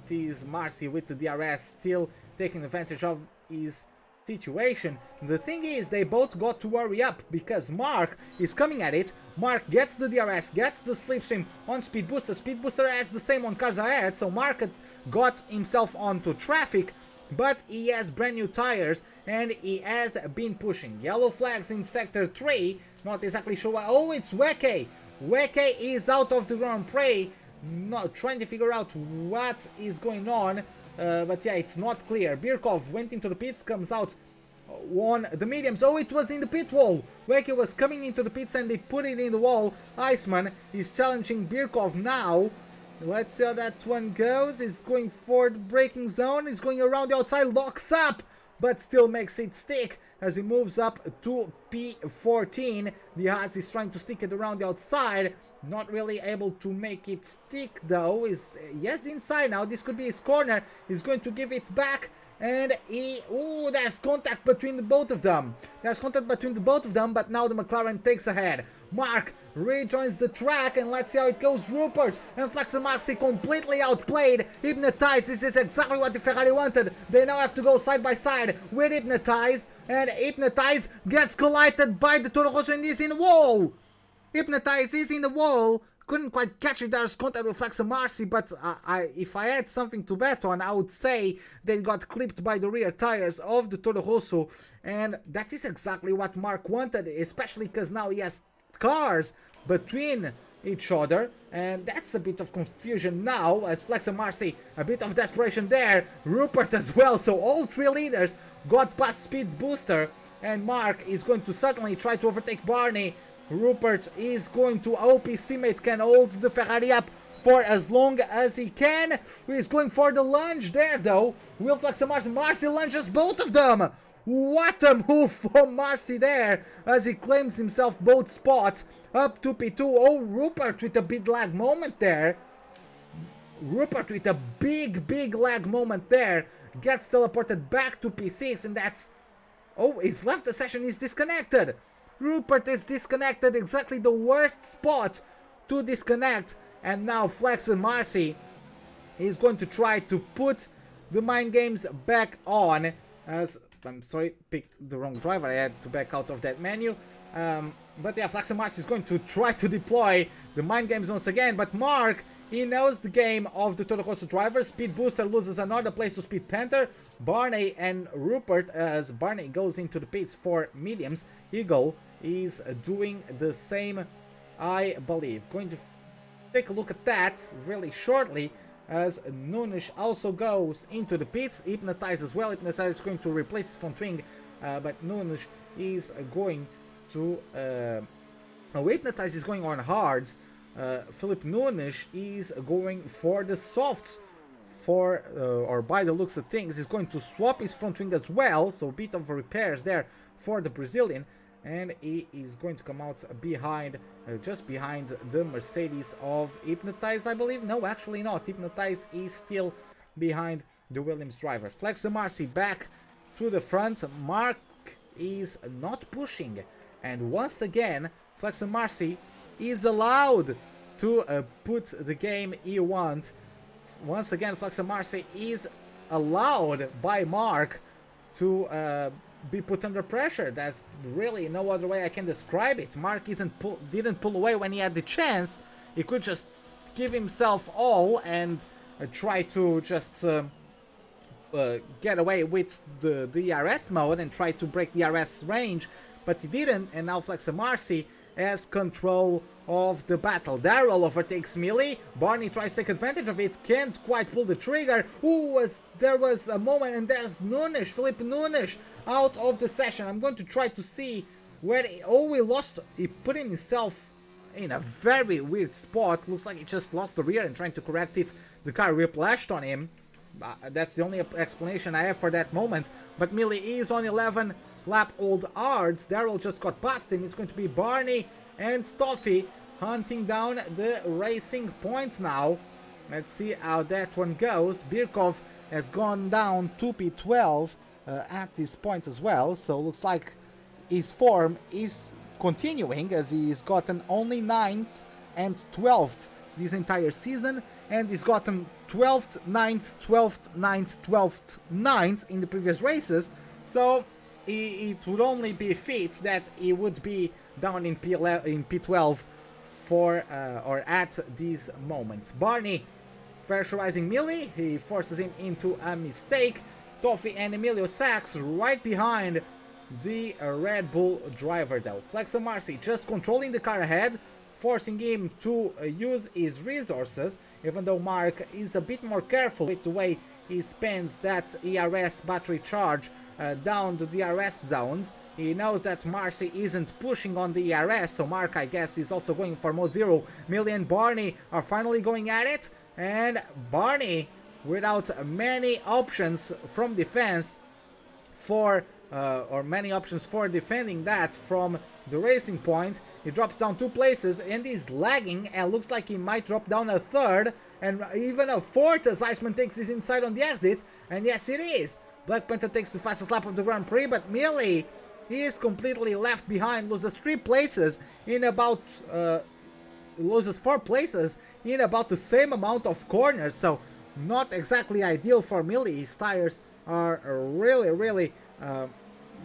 is Marcy with the DRS still taking advantage of his situation. The thing is, they both got to hurry up because Mark is coming at it. Mark gets the DRS, gets the slipstream on Speed Booster. Speed Booster has the same on cars ahead, so Mark got himself onto traffic, but he has brand new tires and he has been pushing. Yellow flags in sector 3, not exactly sure why. Oh, it's Weke. Weke is out of the Grand Prix, not trying to figure out what is going on. But yeah, it's not clear. Birkov went into the pits, comes out on the mediums. Oh, it was in the pit wall. Weke was coming into the pits and they put it in the wall. Iceman is challenging Birkov now. Let's see how that one goes. He's going for the braking zone. He's going around the outside, locks up, but still makes it stick as he moves up to P14. The Haas is trying to stick it around the outside. Not really able to make it stick though. He has the inside now. This could be his corner. He's going to give it back. And ooh, there's contact between the both of them. There's contact between the both of them, but now the McLaren takes ahead. Mark rejoins the track, and let's see how it goes. Rupert and Flex and Marcy completely outplayed. Hypnotized, this is exactly what the Ferrari wanted. They now have to go side by side with Hypnotized, and Hypnotized gets collided by the Toro Rosso and is in the wall. Hypnotized is in the wall. Couldn't quite catch it. There's contact with Flex and Marcy, but if I had something to bet on, I would say they got clipped by the rear tires of the Toro Rosso, and that is exactly what Mark wanted, especially because now he has cars between each other, and that's a bit of confusion now as Flex and Marcy, a bit of desperation there. Rupert as well, so all three leaders got past Speed Booster, and Mark is going to certainly try to overtake Barney Rupert is going to hope his teammate can hold the Ferrari up for as long as he can. He's going for the lunge there though. Will Flex and Marcy. Marcy lunges both of them. What a move from Marcy there as he claims himself both spots up to P2. Oh, Rupert with a big lag moment there. Rupert with a big lag moment there. Gets teleported back to P6 and that's... Oh, he's left the session, he's disconnected. Rupert is disconnected, exactly the worst spot to disconnect. And now Flex and Marcy is going to try to put the mind games back on. As, I'm sorry, picked the wrong driver, I had to back out of that menu. But yeah, Flex and Marcy is going to try to deploy the mind games once again. But Mark, he knows the game of the Toro Rosso driver. Speed Booster loses another place to Speed Panther. Barney and Rupert, as Barney goes into the pits for mediums. Eagle is doing the same, I believe. Going to take a look at that really shortly, as Nunes also goes into the pits. Hypnotize as well. Hypnotize is going to replace his front wing, but Nunes is going to... Hypnotize is going on hards. Philip Nunes is going for the softs. Or by the looks of things, he's going to swap his front wing as well, so a bit of repairs there for the Brazilian, and he is going to come out behind, just behind the Mercedes of Hypnotize, I believe. No, actually not. Hypnotize is still behind the Williams driver. Flex and Marcy back to the front. Mark is not pushing, and once again, Flex and Marcy is allowed to put the game he wants. Once again, Flex and Marcy is allowed by Mark to be put under pressure. There's really no other way I can describe it. Mark didn't pull away when he had the chance. He could just give himself all and try to just get away with the DRS mode and try to break the DRS range, but he didn't, and now Flex and Marcy has control of the battle. Daryl overtakes Millie. Barney tries to take advantage of it, can't quite pull the trigger. Ooh, there was a moment, and there's Nunes, Felipe Nunes, out of the session. I'm going to try to see where he lost. He put himself in a very weird spot. Looks like he just lost the rear and trying to correct it. The car whiplashed on him. That's the only explanation I have for that moment. But Millie is on 11 lap old Ards. Daryl just got past him. It's going to be Barney and Stoffy hunting down the racing points now. Let's see how that one goes. Birkov has gone down to P12 at this point as well. So looks like his form is continuing, as he's gotten only 9th and 12th this entire season, and he's gotten 12th, 9th, 12th, 9th, 12th, 9th in the previous races. So it would only be fit that he would be down in P12 for or at these moments. Barney pressurizing Millie, he forces him into a mistake. Toffee and Emilio Sachs right behind the Red Bull driver though. Flex and Marcy just controlling the car ahead, forcing him to use his resources, even though Mark is a bit more careful with the way he spends that ERS battery charge down the DRS zones. He knows that Marcy isn't pushing on the ERS, so Mark, I guess, is also going for mode 0. Millie and Barney are finally going at it, and Barney, without many options from defense for or many options for defending that from the racing point, he drops down 2 places and is lagging, and looks like he might drop down a 3rd and even a 4th as Iceman takes his inside on the exit. And yes, it is. Black Panther takes the fastest lap of the Grand Prix, but Millie, he is completely left behind, loses 3 places in about loses 4 places in about the same amount of corners, so not exactly ideal for Millie. His tires are really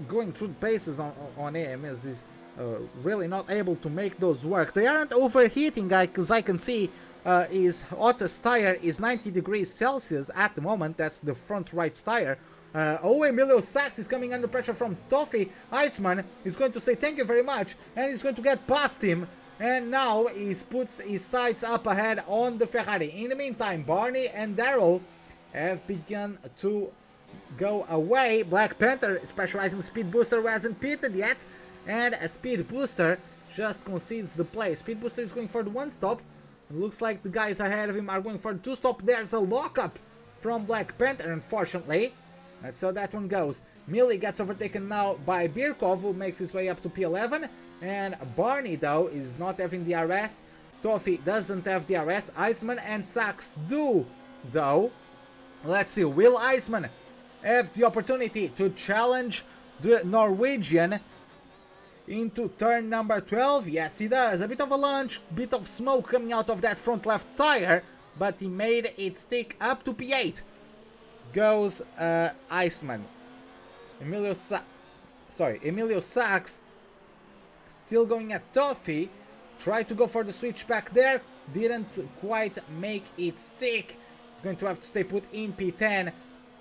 going through the paces on him, as he's really not able to make those work. They aren't overheating, because I can see his hottest tire is 90 degrees Celsius at the moment. That's the front right tire. Emilio Sachs is coming under pressure from Toffee. Iceman is going to say thank you very much, and he's going to get past him. And now he puts his sights up ahead on the Ferrari. In the meantime, Barney and Daryl have begun to go away. Black Panther, specializing Speed Booster, who hasn't pitted yet, and a Speed Booster just concedes the place. Speed Booster is going for the 1-stop. It looks like the guys ahead of him are going for the 2-stop. There's a lockup from Black Panther, unfortunately. That's how that one goes. Millie gets overtaken now by Birkov, who makes his way up to P11. And Barney, though, is not having DRS. Toffee doesn't have DRS. Iceman and Sachs do, though. Let's see, will Iceman have the opportunity to challenge the Norwegian into turn number 12? Yes, he does. A bit of a lunge, bit of smoke coming out of that front left tire, but he made it stick up to P8. Goes Iceman. Emilio Sachs still going at Toffee. Tried to go for the switch back there. Didn't quite make it stick. He's going to have to stay put in P10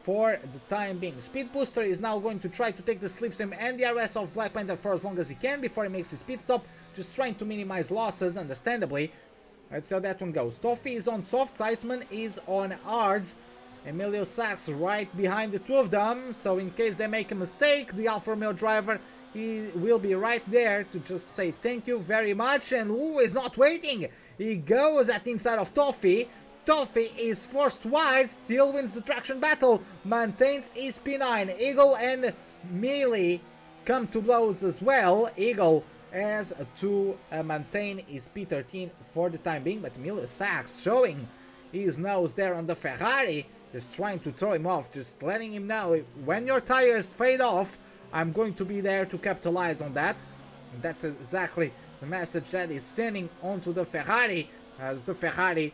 for the time being. Speed Booster is now going to try to take the slipstream and DRS of Black Panther for as long as he can before he makes his pit stop. Just trying to minimize losses, understandably. That's how that one goes. Toffee is on softs. Iceman is on hards. Emilio Sachs right behind the two of them. So in case they make a mistake, the Alfa Romeo driver, he will be right there to just say thank you very much. And who is not waiting? He goes at the inside of Toffee. Toffee is forced wide, still wins the traction battle, maintains his P9. Eagle and Mealy come to blows as well. Eagle has to maintain his P13 for the time being, but Emilio Sachs showing his nose there on the Ferrari, just trying to throw him off, just letting him know when your tires fade off, I'm going to be there to capitalize on that. And that's exactly the message that is sending onto the Ferrari, as the Ferrari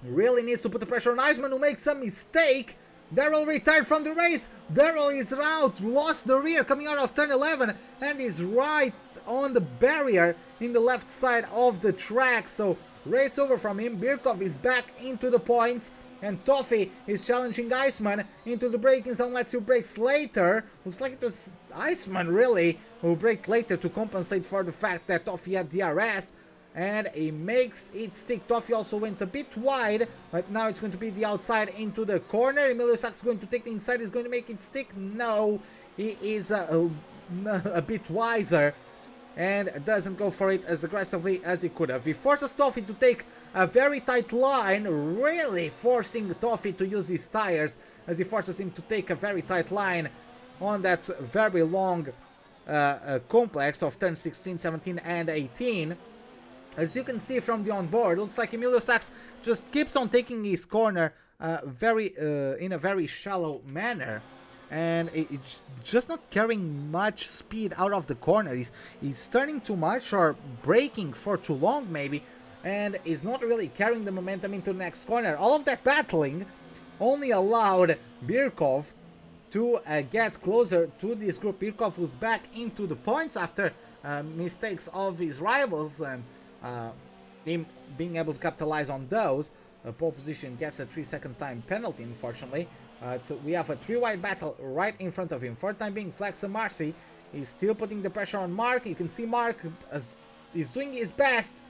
really needs to put the pressure on Iceman, who makes a mistake. Darrell retired from the race. Darrell is out, lost the rear coming out of turn 11, and is right on the barrier in the left side of the track. So race over from him. Birkov is back into the points, and Toffee is challenging Iceman into the braking zone. Let's see who brakes later. Looks like it was Iceman really who braked later to compensate for the fact that Toffee had DRS. And he makes it stick. Toffee also went a bit wide, but now it's going to be the outside into the corner. Emilio Sachs is going to take the inside. He's going to make it stick. No, he is a bit wiser and doesn't go for it as aggressively as he could have. He forces Toffee to take a very tight line, really forcing Toffee to use his tires as he forces him to take a very tight line on that very long complex of turn 16, 17 and 18. As you can see from the onboard, looks like Emilio Sachs just keeps on taking his corner in a very shallow manner. And it's just not carrying much speed out of the corner. He's turning too much or braking for too long maybe. And is not really carrying the momentum into the next corner. All of that battling only allowed Birkov to get closer to this group. Birkov was back into the points after mistakes of his rivals. And him being able to capitalize on those. Pole position gets a 3-second time penalty, unfortunately. So we have a 3-wide battle right in front of him. For the time being, Flex and Marcy is still putting the pressure on Mark. You can see Mark is doing his best,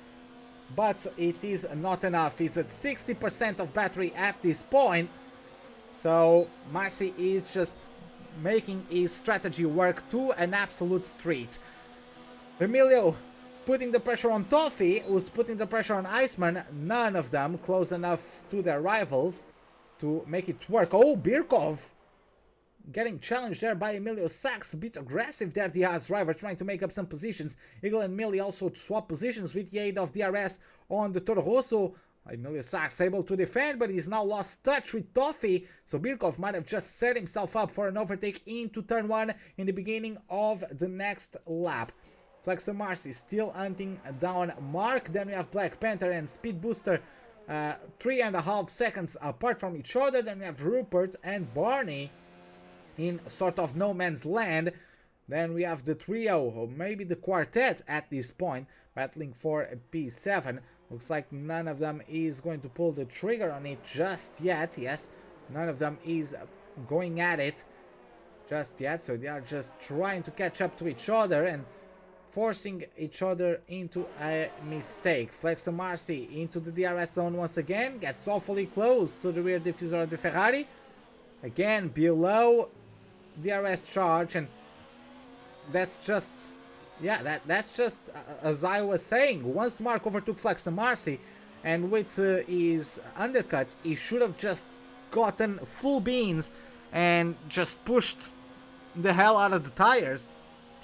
but it is not enough. He's at 60% of battery at this point. So Marcy is just making his strategy work to an absolute treat. Emilio putting the pressure on Toffee, who's putting the pressure on Iceman. None of them close enough to their rivals to make it work. Oh, Birkov getting challenged there by Emilio Sachs. A bit aggressive there, the Haas driver, trying to make up some positions. Eagle and Millie also swap positions with the aid of DRS on the Toro Rosso. Emilio Sachs able to defend, but he's now lost touch with Toffee. So Birkov might have just set himself up for an overtake into turn 1 in the beginning of the next lap. Flex and Marcy still hunting down Mark. Then we have Black Panther and Speed Booster 3.5 seconds apart from each other. Then we have Rupert and Barney in sort of no man's land. Then we have the trio, or maybe the quartet at this point, battling for a P7. Looks like none of them is going to pull the trigger on it just yet. Yes, none of them is going at it just yet. So they are just trying to catch up to each other and forcing each other into a mistake. Flex and Marcy into the DRS zone once again. Gets awfully close to the rear diffuser of the Ferrari. Again, below DRS charge, and that's just yeah, that's just as I was saying. Once Mark overtook Flex and Marcy, and with his undercut, he should have just gotten full beans and just pushed the hell out of the tires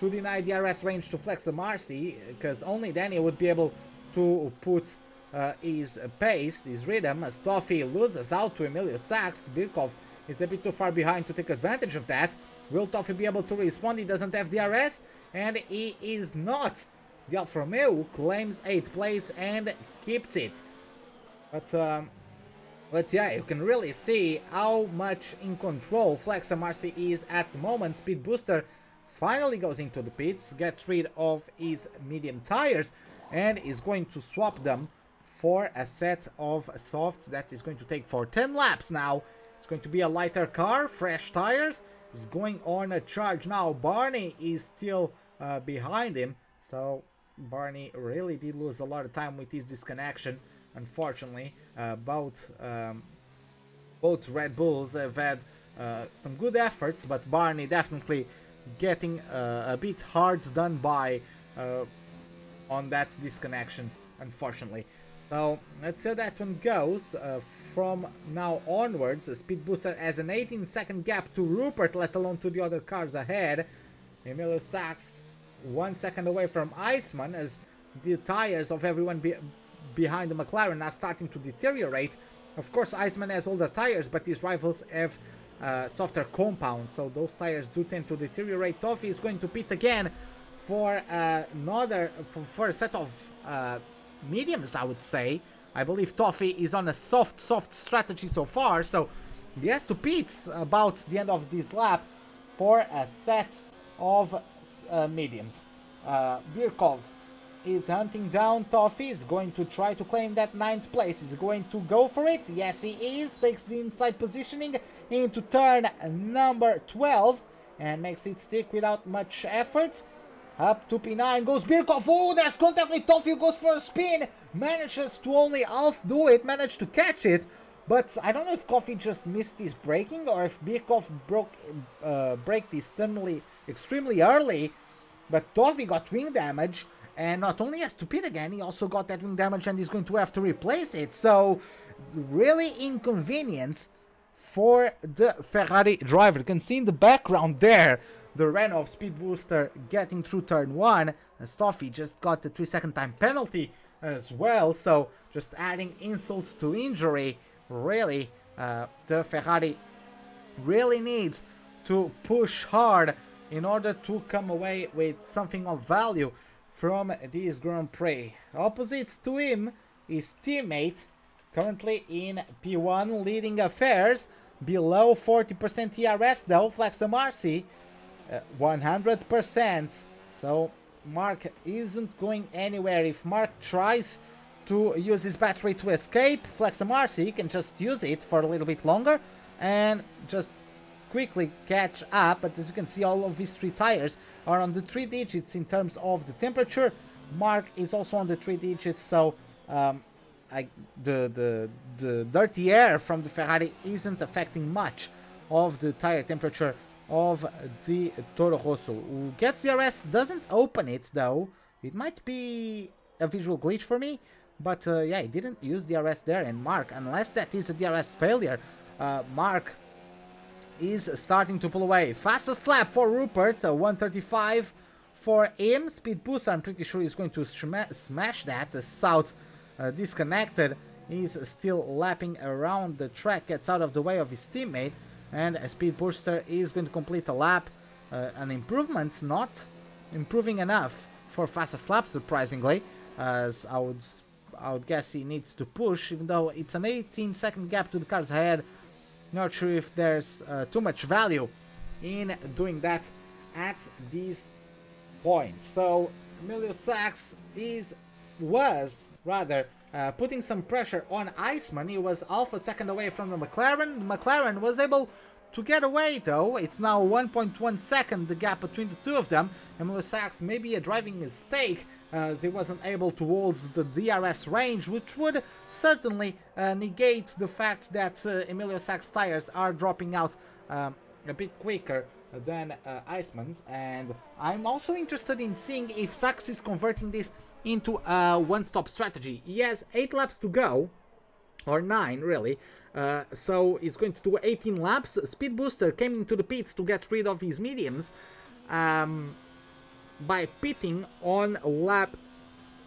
to deny the RS range to Flex and Marcy, because only then he would be able to put his pace, his rhythm, as Toffee loses out to Emilio Sachs. Birkov is a bit too far behind to take advantage of that. Will Toffee be able to respond? He doesn't have the RS, and he is not. The Alfa Romeo claims 8th place and keeps it. But yeah, you can really see how much in control Flex and Marcy is at the moment. Speed Booster finally goes into the pits, gets rid of his medium tires, and is going to swap them for a set of softs that is going to take for 10 laps now. It's going to be a lighter car, fresh tires. He's going on a charge now. Barney is still behind him, so Barney really did lose a lot of time with his disconnection. Unfortunately, both Red Bulls have had some good efforts, but Barney definitely getting a bit hard done by on that disconnection, unfortunately. So let's see how that one goes. From now onwards, Speed Booster has an 18-second gap to Rupert, let alone to the other cars ahead. Emilio Sachs 1 second away from Iceman, as the tires of everyone behind the McLaren are starting to deteriorate. Of course, Iceman has older tires, but his rivals have softer compounds, so those tires do tend to deteriorate. Toffee is going to pit again for for a set of mediums, I would say. I believe Toffee is on a soft strategy so far, so he has to pit about the end of this lap for a set of mediums. Birkov is hunting down Toffee, is going to try to claim that 9th place. Is going to go for it? Yes, he is. Takes the inside positioning into turn number 12 and makes it stick without much effort. Up to P9 goes Birkov. Oh, there's contact with Toffee, goes for a spin. Manages to only half do it, managed to catch it. But I don't know if Toffee just missed his braking or if Birkov braked extremely early. But Toffee got wing damage, and not only has to pit again, he also got that wing damage and he's going to have to replace it. So, really inconvenient for the Ferrari driver. You can see in the background there the Renault Speed Booster getting through turn 1. And Toffee just got the 3-second time penalty as well. So, just adding insults to injury. Really, the Ferrari really needs to push hard in order to come away with something of value from this Grand Prix. Opposite to him, his teammate, currently in P1, leading affairs, below 40% ERS though, Flex and Marcy, 100%. So Mark isn't going anywhere. If Mark tries to use his battery to escape, Flex and Marcy can just use it for a little bit longer and just quickly catch up. But as you can see, all of these 3 tires are on the 3 digits in terms of the temperature. Mark is also on the 3 digits, so the dirty air from the Ferrari isn't affecting much of the tire temperature of the Toro Rosso. Who gets the RS, doesn't open it though. It might be a visual glitch for me, but yeah, he didn't use the DRS there. And Mark, unless that is a DRS failure, Mark is starting to pull away. Fastest lap for Rupert, 1:35 for him. Speed Booster, I'm pretty sure he's going to smash that. South disconnected, he's still lapping around the track, gets out of the way of his teammate, and a Speed Booster is going to complete a lap. An improvement, not improving enough for fastest lap, surprisingly, as I would guess he needs to push, even though it's an 18-second gap to the cars ahead. Not sure if there's too much value in doing that at this point. So Emilio Sachs was putting some pressure on Iceman. He was half a second away from the McLaren. The McLaren was able to get away though. It's now 1.1 second the gap between the two of them. Emilio Sachs, maybe a driving mistake, as he wasn't able to hold the DRS range, which would certainly negate the fact that Emilio Sachs tires are dropping out a bit quicker than Iceman's, and I'm also interested in seeing if Sachs is converting this into a one-stop strategy. He has 8 laps to go, or 9 really, so he's going to do 18 laps. Speed Booster came into the pits to get rid of his mediums by pitting on lap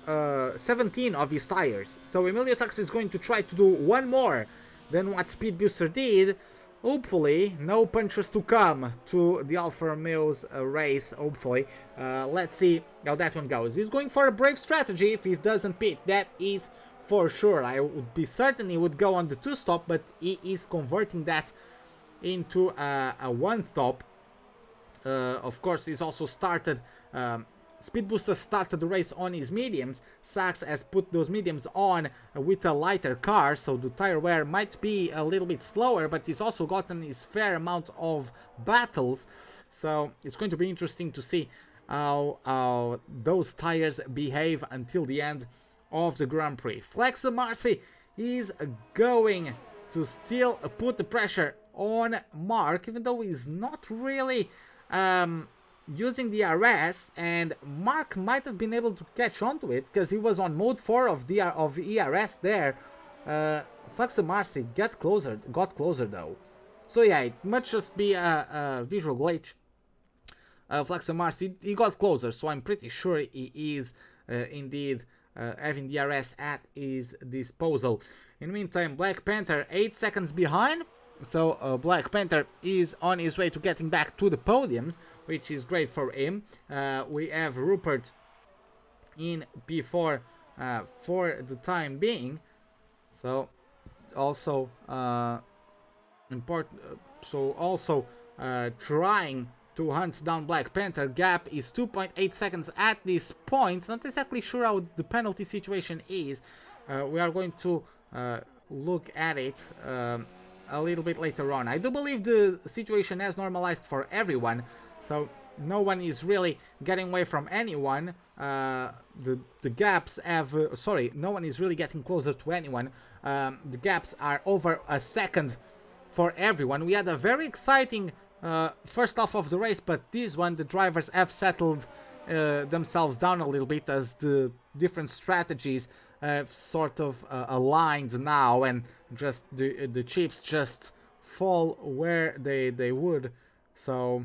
17 of his tires. So Emilio Sachs is going to try to do one more than what Speed Booster did. Hopefully, no punches to come to the Alfa Romeo's race, hopefully. Let's see how that one goes. He's going for a brave strategy if he doesn't pit, that is for sure. I would be certain he would go on the 2-stop, but he is converting that into a 1-stop. Of course, he's also started... Speed Booster started the race on his mediums. Sachs has put those mediums on with a lighter car, so the tire wear might be a little bit slower, but he's also gotten his fair amount of battles, so it's going to be interesting to see how those tires behave until the end of the Grand Prix. Flex Marcy is going to still put the pressure on Mark, even though he's not really using the RS, and Mark might have been able to catch on to it because he was on mode 4 of ERS there. Flex Marcy got closer though. So yeah, it might just be a visual glitch. Flex Marcy, he got closer, so I'm pretty sure he is indeed having the RS at his disposal. In the meantime, Black Panther 8 seconds behind. So Black Panther is on his way to getting back to the podiums, which is great for him. We have Rupert in P4 for the time being. So also important. So also trying to hunt down Black Panther. Gap is 2.8 seconds at this point. Not exactly sure how the penalty situation is. We are going to look at it a little bit later on. I do believe the situation has normalized for everyone, so no one is really getting away from anyone. The gaps have... sorry, no one is really getting closer to anyone. The gaps are over a second for everyone. We had a very exciting first half of the race, but this one the drivers have settled themselves down a little bit as the different strategies have sort of aligned now, and just the chips just fall where they would. So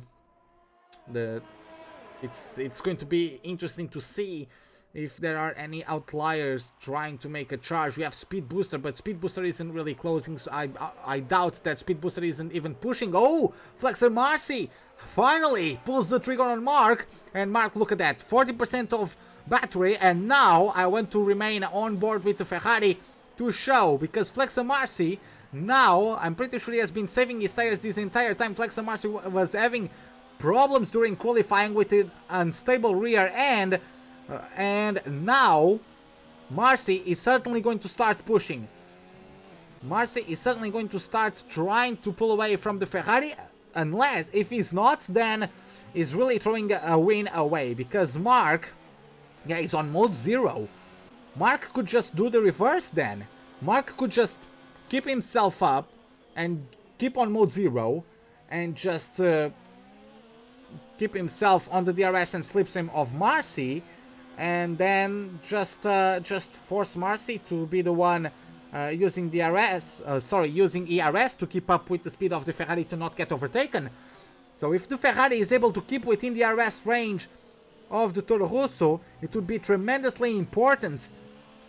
it's going to be interesting to see if there are any outliers trying to make a charge. We have Speed Booster, but Speed Booster isn't really closing, so I doubt that Speed Booster isn't even pushing. Oh, Flexer Marcy finally pulls the trigger on Mark, and Mark, look at that, 40% of battery, and now I want to remain on board with the Ferrari to show, because Flexer Marcy, now, I'm pretty sure he has been saving his tires this entire time. Flexer Marcy was having problems during qualifying with an unstable rear end, and now Marcy is certainly going to start pushing. Marcy is certainly going to start trying to pull away from the Ferrari, unless, if he's not, then he's really throwing a win away, because Mark, yeah, he's on mode 0. Mark could just do the reverse then. Mark could just keep himself up and keep on mode 0 and just keep himself on the DRS and slipstream of Marcy, and then just force Marcy to be the one using using ERS to keep up with the speed of the Ferrari to not get overtaken. So if the Ferrari is able to keep within the RS range of the Toro Rosso, it would be tremendously important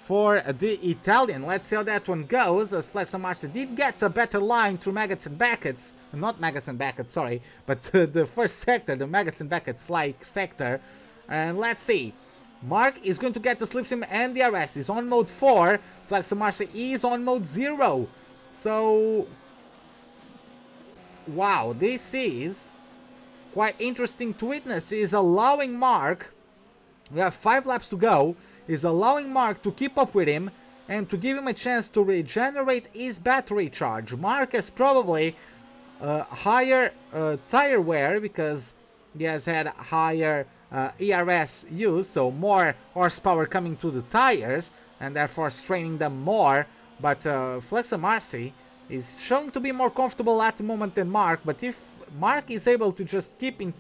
for the Italian. Let's see how that one goes, as Flexer Marcy did get a better line through Maggots and Beckett. Not Maggots and Beckett, sorry, but the first sector, the Maggots and Beckett-like sector. And let's see. Mark is going to get the slipstream and the RS. He's on mode 4. Flexer Marcy is on mode 0. So, wow, this is quite interesting to witness. He's allowing Mark, we have 5 laps to go, is allowing Mark to keep up with him and to give him a chance to regenerate his battery charge. Mark has probably higher tire wear because he has had higher ERS use, so more horsepower coming to the tires and therefore straining them more. But Flexer Marcy is showing to be more comfortable at the moment than Mark, but if Mark is able to just keep in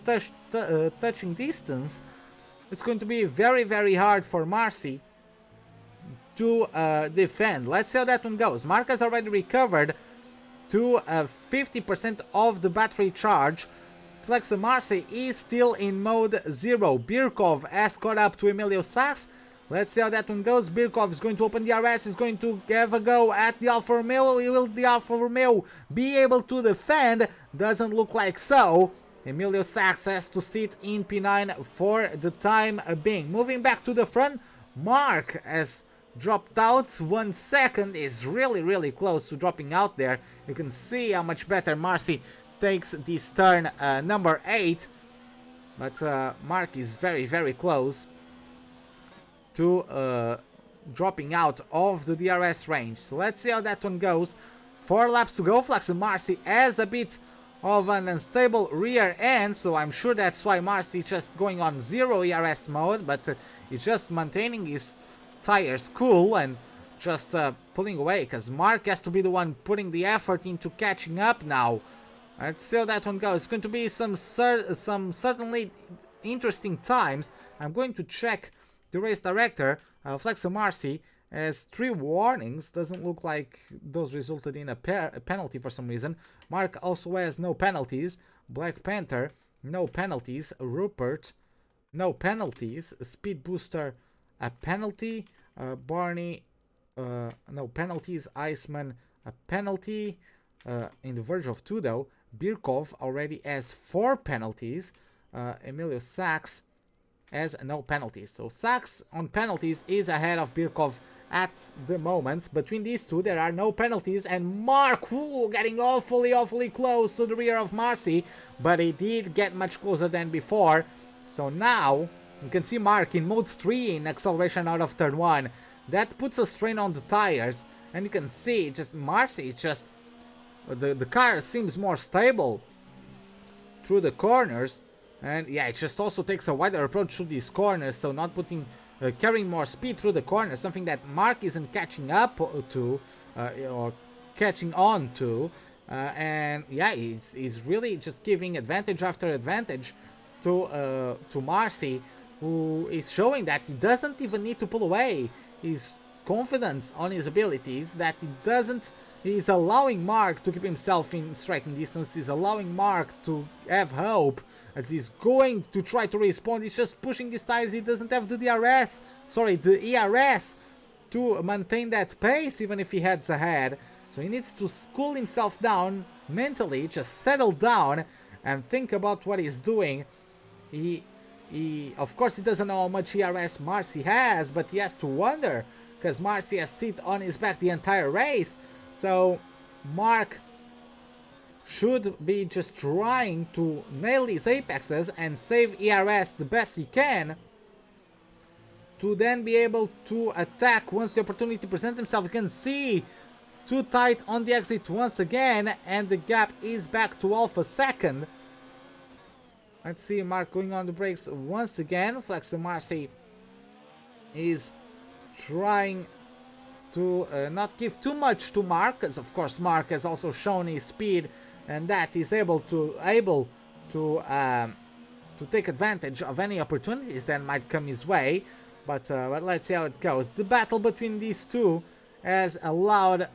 touching distance, it's going to be very, very hard for Marcy to defend. Let's see how that one goes. Mark has already recovered to 50% of the battery charge. Flex Marcy is still in mode 0. Birkov has caught up to Emilio Sachs. Let's see how that one goes. Birkov is going to open the RS, is going to have a go at the Alfa Romeo. Will the Alfa Romeo be able to defend? Doesn't look like so. Emilio Sachs has to sit in P9 for the time being. Moving back to the front, Mark has dropped out. 1 second, is really, really close to dropping out there. You can see how much better Marcy takes this turn number 8, but Mark is very, very close to dropping out of the DRS range. So let's see how that one goes. 4 laps to go. Flex Marcy has a bit of an unstable rear end, so I'm sure that's why Marcy is just going on 0 ERS mode, but he's just maintaining his tires cool and just pulling away, because Mark has to be the one putting the effort into catching up now. Let's see how that one goes. It's going to be some certainly interesting times. I'm going to check the race director. Flex Marcy has 3 warnings. Doesn't look like those resulted in a penalty for some reason. Mark also has no penalties. Black Panther, no penalties. Rupert, no penalties. Speed Booster, a penalty. Barney, no penalties. Iceman, a penalty. In the verge of 2 though. Birkov already has 4 penalties. Emilio Sachs has no penalties. So Sachs on penalties is ahead of Birkov at the moment. Between these two there are no penalties, and Mark getting awfully close to the rear of Marcy, but he did get much closer than before. So now you can see Mark in mode 3 in acceleration out of turn 1. That puts a strain on the tires, and you can see just Marcy is just the car seems more stable through the corners, and yeah, it just also takes a wider approach through these corners, so not putting carrying more speed through the corners, something that Mark isn't catching up to or catching on to, and yeah, he's really just giving advantage after advantage to Marcy, who is showing that he doesn't even need to pull away. He's confident on his abilities, that he's allowing Mark to keep himself in striking distance. He's allowing Mark to have hope as he's going to try to respawn. He's just pushing his tires. He doesn't have the the ERS to maintain that pace even if he heads ahead. So he needs to cool himself down mentally, just settle down and think about what he's doing. He of course he doesn't know how much ERS Marcy has, but he has to wonder, because Marcy has sit on his back the entire race. So Mark should be just trying to nail these apexes and save ERS the best he can, to then be able to attack once the opportunity presents himself. You can see too tight on the exit once again, and the gap is back to half a second. Let's see Mark going on the brakes once again. Flex Marcy is trying to not give too much to Mark, because of course Mark has also shown his speed and that he's able to take advantage of any opportunities that might come his way. But let's see how it goes. The battle between these two has allowed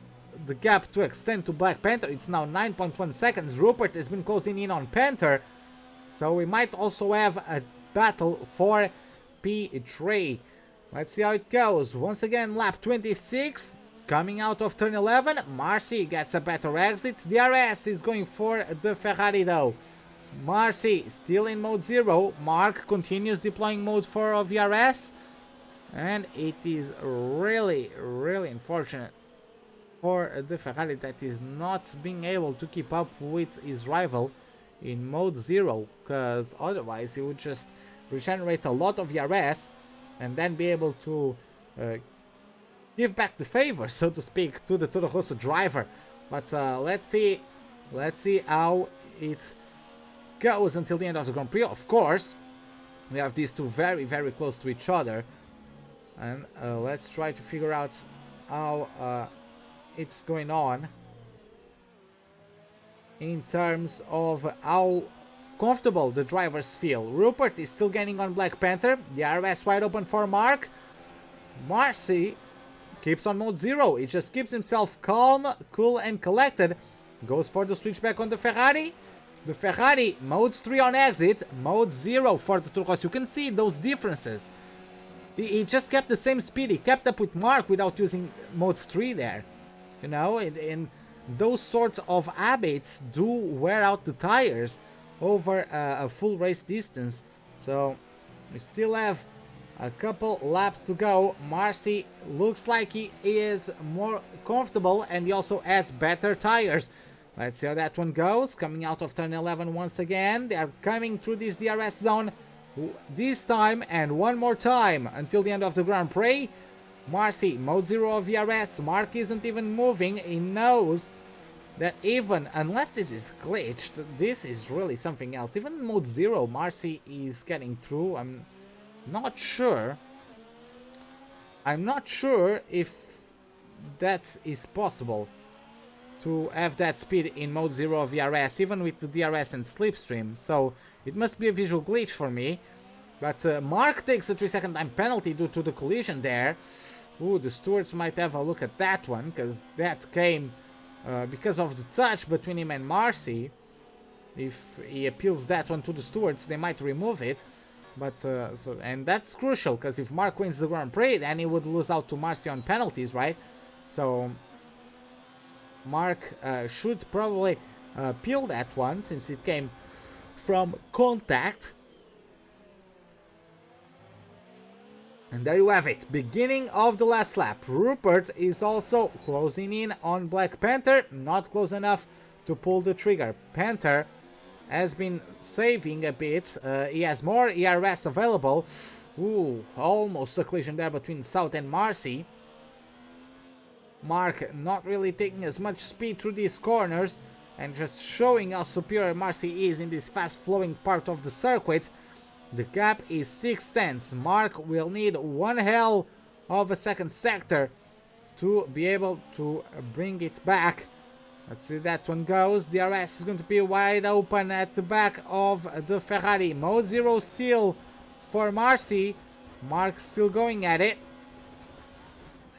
the gap to extend to Black Panther. It's now 9.1 seconds. Rupert has been closing in on Panther, so we might also have a battle for P3. Let's see how it goes. Once again, lap 26, coming out of turn 11. Marcy gets a better exit. DRS is going for the Ferrari though. Marcy still in mode 0. Mark continues deploying mode 4 of DRS. And it is really unfortunate for the Ferrari that is not being able to keep up with his rival in mode 0, because otherwise he would just regenerate a lot of DRS and then be able to give back the favor, so to speak, to the Toro Rosso driver. But let's see how it goes until the end of the Grand Prix. Of course, we have these two very close to each other, and let's try to figure out how it's going on in terms of how comfortable the drivers feel. Rupert is still gaining on Black Panther. The RS wide open for Mark. Marcy keeps on mode 0. He just keeps himself calm, cool and collected. Goes for the switchback on the Ferrari. The Ferrari, mode 3 on exit, mode 0 for the Turcos. You can see those differences. He just kept the same speed. He kept up with Mark without using mode 3 there. You know, and those sorts of habits do wear out the tires over a full race distance. So we still have a couple laps to go. Marcy looks like he is more comfortable and he also has better tires. Let's see how that one goes. Coming out of turn 11 once again. They are coming through this DRS zone this time and one more time until the end of the Grand Prix. Marcy, mode 0 of DRS. Mark isn't even moving. He knows that even, unless this is glitched, this is really something else. Even in mode 0, Marcy is getting through. I'm not sure if that is possible to have that speed in mode 0 of DRS, even with the DRS and slipstream. So it must be a visual glitch for me. But Mark takes a 3-second time penalty due to the collision there. Ooh, the stewards might have a look at that one, because that came because of the touch between him and Marcy. If he appeals that one to the stewards, they might remove it. But and that's crucial, because if Mark wins the Grand Prix, then he would lose out to Marcy on penalties, right? So Mark should probably appeal that one, since it came from contact. And there you have it, beginning of the last lap. Rupert is also closing in on Black Panther, not close enough to pull the trigger. Panther has been saving a bit. He has more ERS available. Ooh, almost a collision there between South and Marcy. Mark not really taking as much speed through these corners and just showing how superior Marcy is in this fast-flowing part of the circuit. The gap is 6/10. Mark will need one hell of a second sector to be able to bring it back. Let's see that one goes. The RS is going to be wide open at the back of the Ferrari. Mode 0 still for Marcy. Mark still going at it.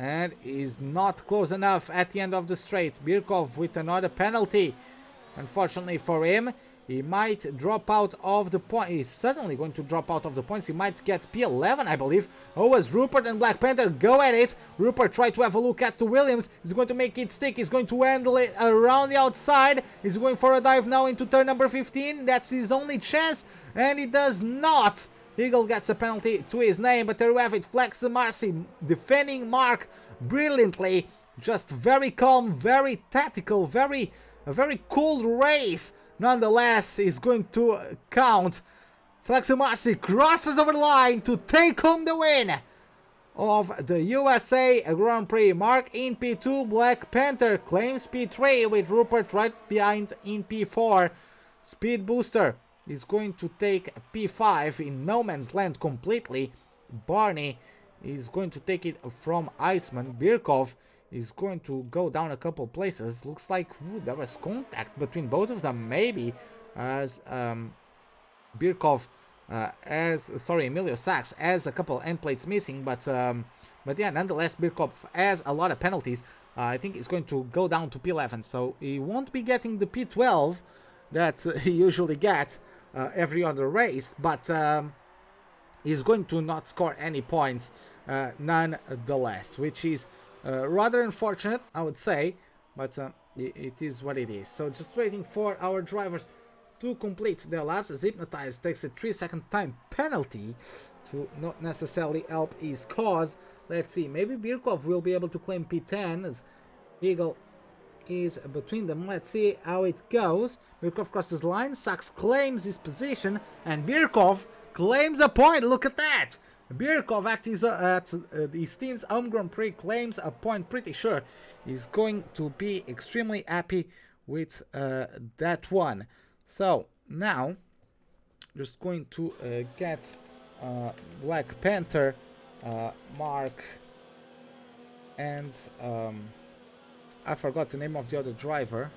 And is not close enough at the end of the straight. Birkov with another penalty. Unfortunately for him, he might drop out of the point. He's certainly going to drop out of the points. He might get P11, I believe. Oh, as Rupert and Black Panther go at it. Rupert tried to have a look at the Williams. He's going to make it stick. He's going to handle it around the outside. He's going for a dive now into turn number 15. That's his only chance. And he does not. Eagle gets a penalty to his name, but there you have it. Flex Marcy defending Mark brilliantly. Just very calm, very tactical, a very cool race. Nonetheless, is going to count. Flex Marcy crosses over the line to take home the win of the USA Grand Prix. Mark in P2, Black Panther claims P3 with Rupert right behind in P4. Speed Booster is going to take P5 in no man's land completely. Barney is going to take it from Iceman. Birkov is going to go down a couple places. Looks like there was contact between both of them, maybe, as Birkov Emilio Sachs has a couple end plates missing, but yeah, nonetheless, Birkov has a lot of penalties. I think he's going to go down to P11, so he won't be getting the P12 that he usually gets every other race, but he's going to not score any points nonetheless, which is rather unfortunate, I would say, but it is what it is. So just waiting for our drivers to complete their laps. As Hypnotize takes a 3-second time penalty to not necessarily help his cause. Let's see, maybe Birkov will be able to claim P10 as Eagle is between them. Let's see how it goes. Birkov crosses the line, Sachs claims his position, and Birkov claims a point. Look at that! Birkov at his team's home Grand Prix claims a point. Pretty sure he's going to be extremely happy with that one. So now just going to get Black Panther, Mark, and I forgot the name of the other driver.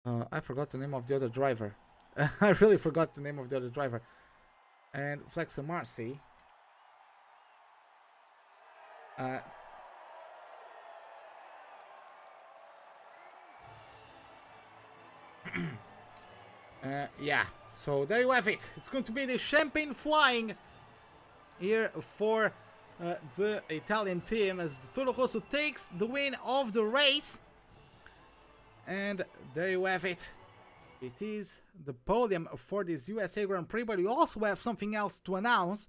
I forgot the name of the other driver. I really forgot the name of the other driver. And Flex and Marcy. Uh, yeah, so there you have it. It's going to be the champagne flying here for the Italian team as the Toro Rosso takes the win of the race. And there you have it. It is the podium for this USA Grand Prix, but we also have something else to announce.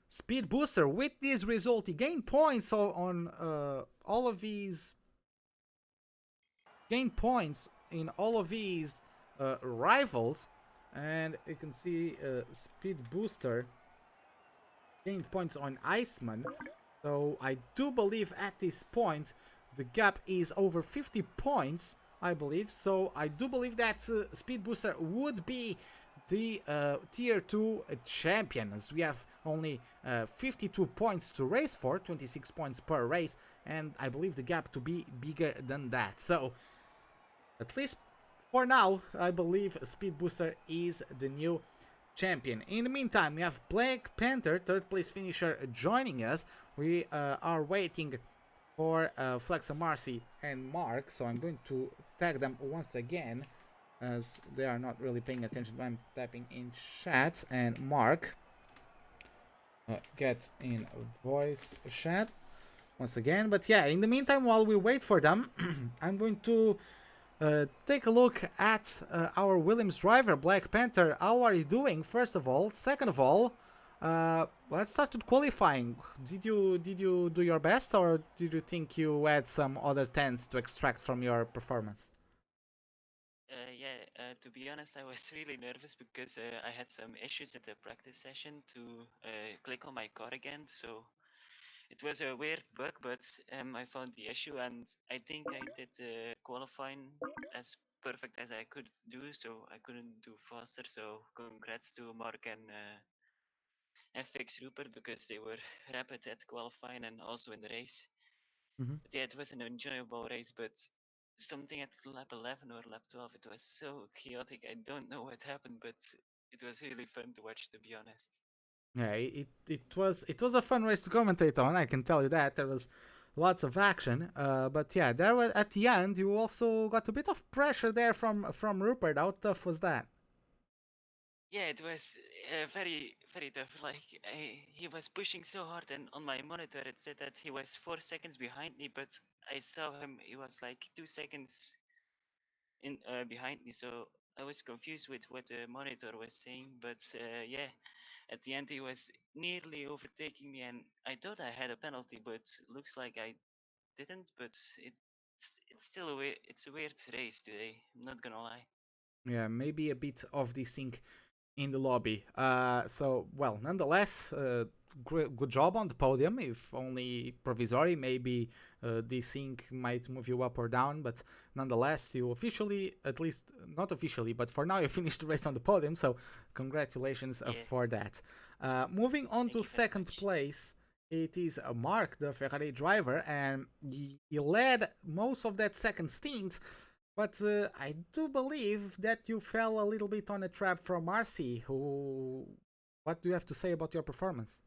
Speed Booster, with this result, he gained points on all of these. Gained points in all of these rivals, and you can see Speed Booster gained points on Iceman. So I do believe at this point the gap is over 50 points, I believe. So I do believe that Speed Booster would be the tier 2 champion, as we have only 52 points to race for, 26 points per race, and I believe the gap to be bigger than that. So at least for now, I believe Speed Booster is the new champion. In the meantime, we have Black Panther, third place finisher, joining us. We are waiting for Flex and Marcy and Mark, so I'm going to tag them once again, as they are not really paying attention when I'm typing in chat. And Mark, get in voice chat once again. But yeah, in the meantime, while we wait for them, I'm going to take a look at our Williams driver, Black Panther. How are you doing, first of all? Second of all, let's start with qualifying. Did you do your best, or did you think you had some other tens to extract from your performance? To be honest, I was really nervous because I had some issues at the practice session to click on my car again. So it was a weird bug, but I found the issue, and I think I did qualifying as perfect as I could do. So I couldn't do faster. So congrats to Mark and Fix Rupert because they were rapid at qualifying and also in the race. Mhm. But yeah, it was an enjoyable race, but something at lap 11 or lap 12, it was so chaotic. I don't know what happened, but it was really fun to watch, to be honest. Yeah, it was a fun race to commentate on. I can tell you that there was lots of action. But yeah, there was at the end you also got a bit of pressure there from Rupert. How tough was that? Yeah, it was very, very tough. Like, he was pushing so hard, and on my monitor it said that he was 4 seconds behind me, but I saw him, he was like 2 seconds in behind me, so I was confused with what the monitor was saying. But yeah, at the end he was nearly overtaking me, and I thought I had a penalty, but looks like I didn't. But it's still it's a weird race today. I'm not gonna lie. Yeah, maybe a bit of desync in the lobby. So, well, nonetheless, good job on the podium. If only provisory, maybe desync might move you up or down, but nonetheless, you officially, at least not officially, but for now, you finished the race on the podium. So, congratulations Yeah, for that. Moving on thank to you very second much. place. It is Mark, the Ferrari driver, and he led most of that second stint. But I do believe that you fell a little bit on a trap from Marcy, who... What do you have to say about your performance?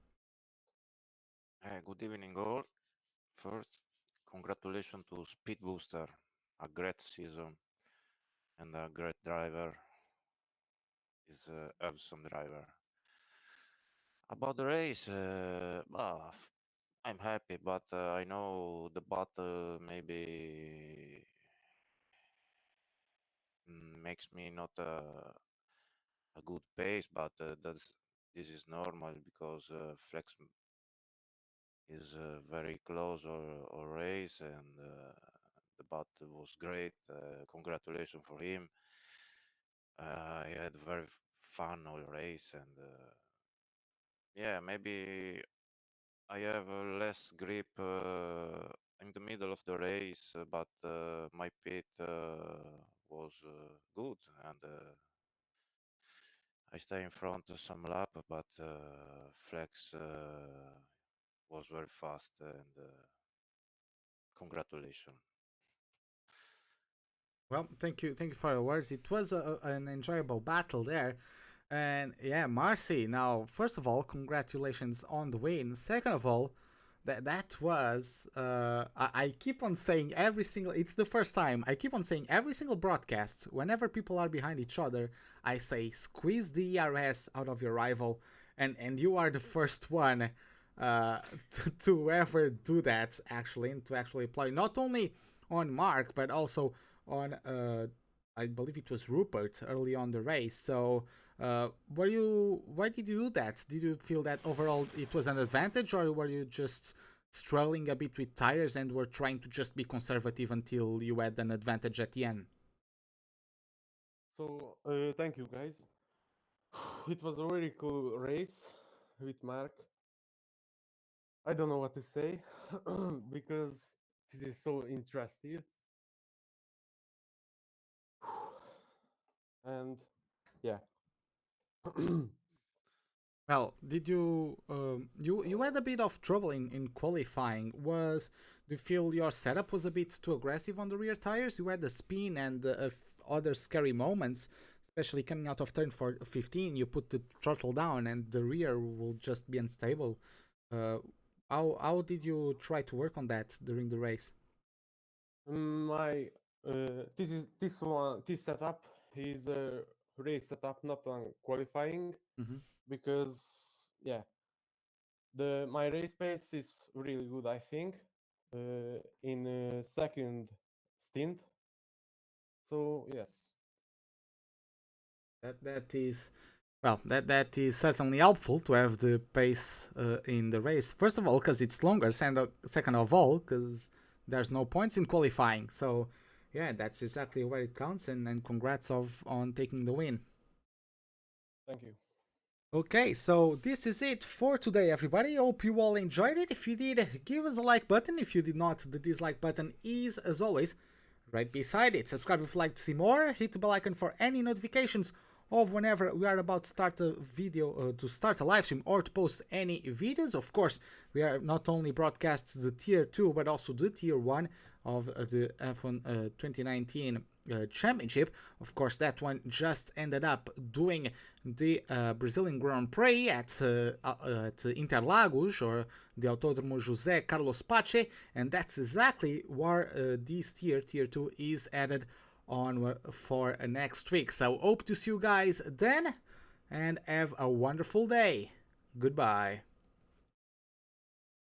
Good evening, all. First, congratulations to Speed Booster, a great season and a great driver. Is a awesome driver. About the race, I'm happy, but I know the battle maybe makes me not a good pace, but this is normal because Flex is very close or race, and the battle was great. Congratulations for him. I had very fun all race, and yeah, maybe I have less grip in the middle of the race, but my pit was good, and I stay in front some lap, but Flex was very fast, and congratulations. Well, thank you for your words. It was an enjoyable battle there. And yeah, Marcy, now, first of all, congratulations on the win. Second of all, that was, I keep on saying every single, it's the first time, I keep on saying every single broadcast, whenever people are behind each other, I say, squeeze the ERS out of your rival, and you are the first one to ever do that, actually, and to actually apply not only on Mark, but also on, I believe it was Rupert early on the race. So, why did you do that? Did you feel that overall it was an advantage, or were you just struggling a bit with tires and were trying to just be conservative until you had an advantage at the end? So, thank you guys. It was a really cool race with Mark. I don't know what to say because this is so interesting. And yeah. Well, did you you had a bit of trouble in qualifying? Do you feel your setup was a bit too aggressive on the rear tires? You had the spin and other scary moments, especially coming out of turn 15. You put the throttle down and the rear will just be unstable. Uh, how did you try to work on that during the race? My this setup is a race setup, not on qualifying, Mm-hmm. because yeah, my race pace is really good. I think in second stint. So yes. That is, well, that is certainly helpful to have the pace in the race. First of all, because it's longer. Second of all, because there's no points in qualifying. So, yeah, that's exactly where it counts. And congrats on taking the win. Thank you. Okay, so this is it for today, everybody. Hope you all enjoyed it. If you did, give us a like button. If you did not, the dislike button is, as always, right beside it. Subscribe if you'd like to see more. Hit the bell icon for any notifications of whenever we are about to start a video, to start a live stream or to post any videos. Of course, we are not only broadcast the tier 2 but also the tier 1 of the F1 2019 championship. Of course, that one just ended up doing the Brazilian Grand Prix at Interlagos, or the Autódromo José Carlos Pache, and that's exactly where this tier 2 is added on for next week. So hope to see you guys then, and have a wonderful day. Goodbye.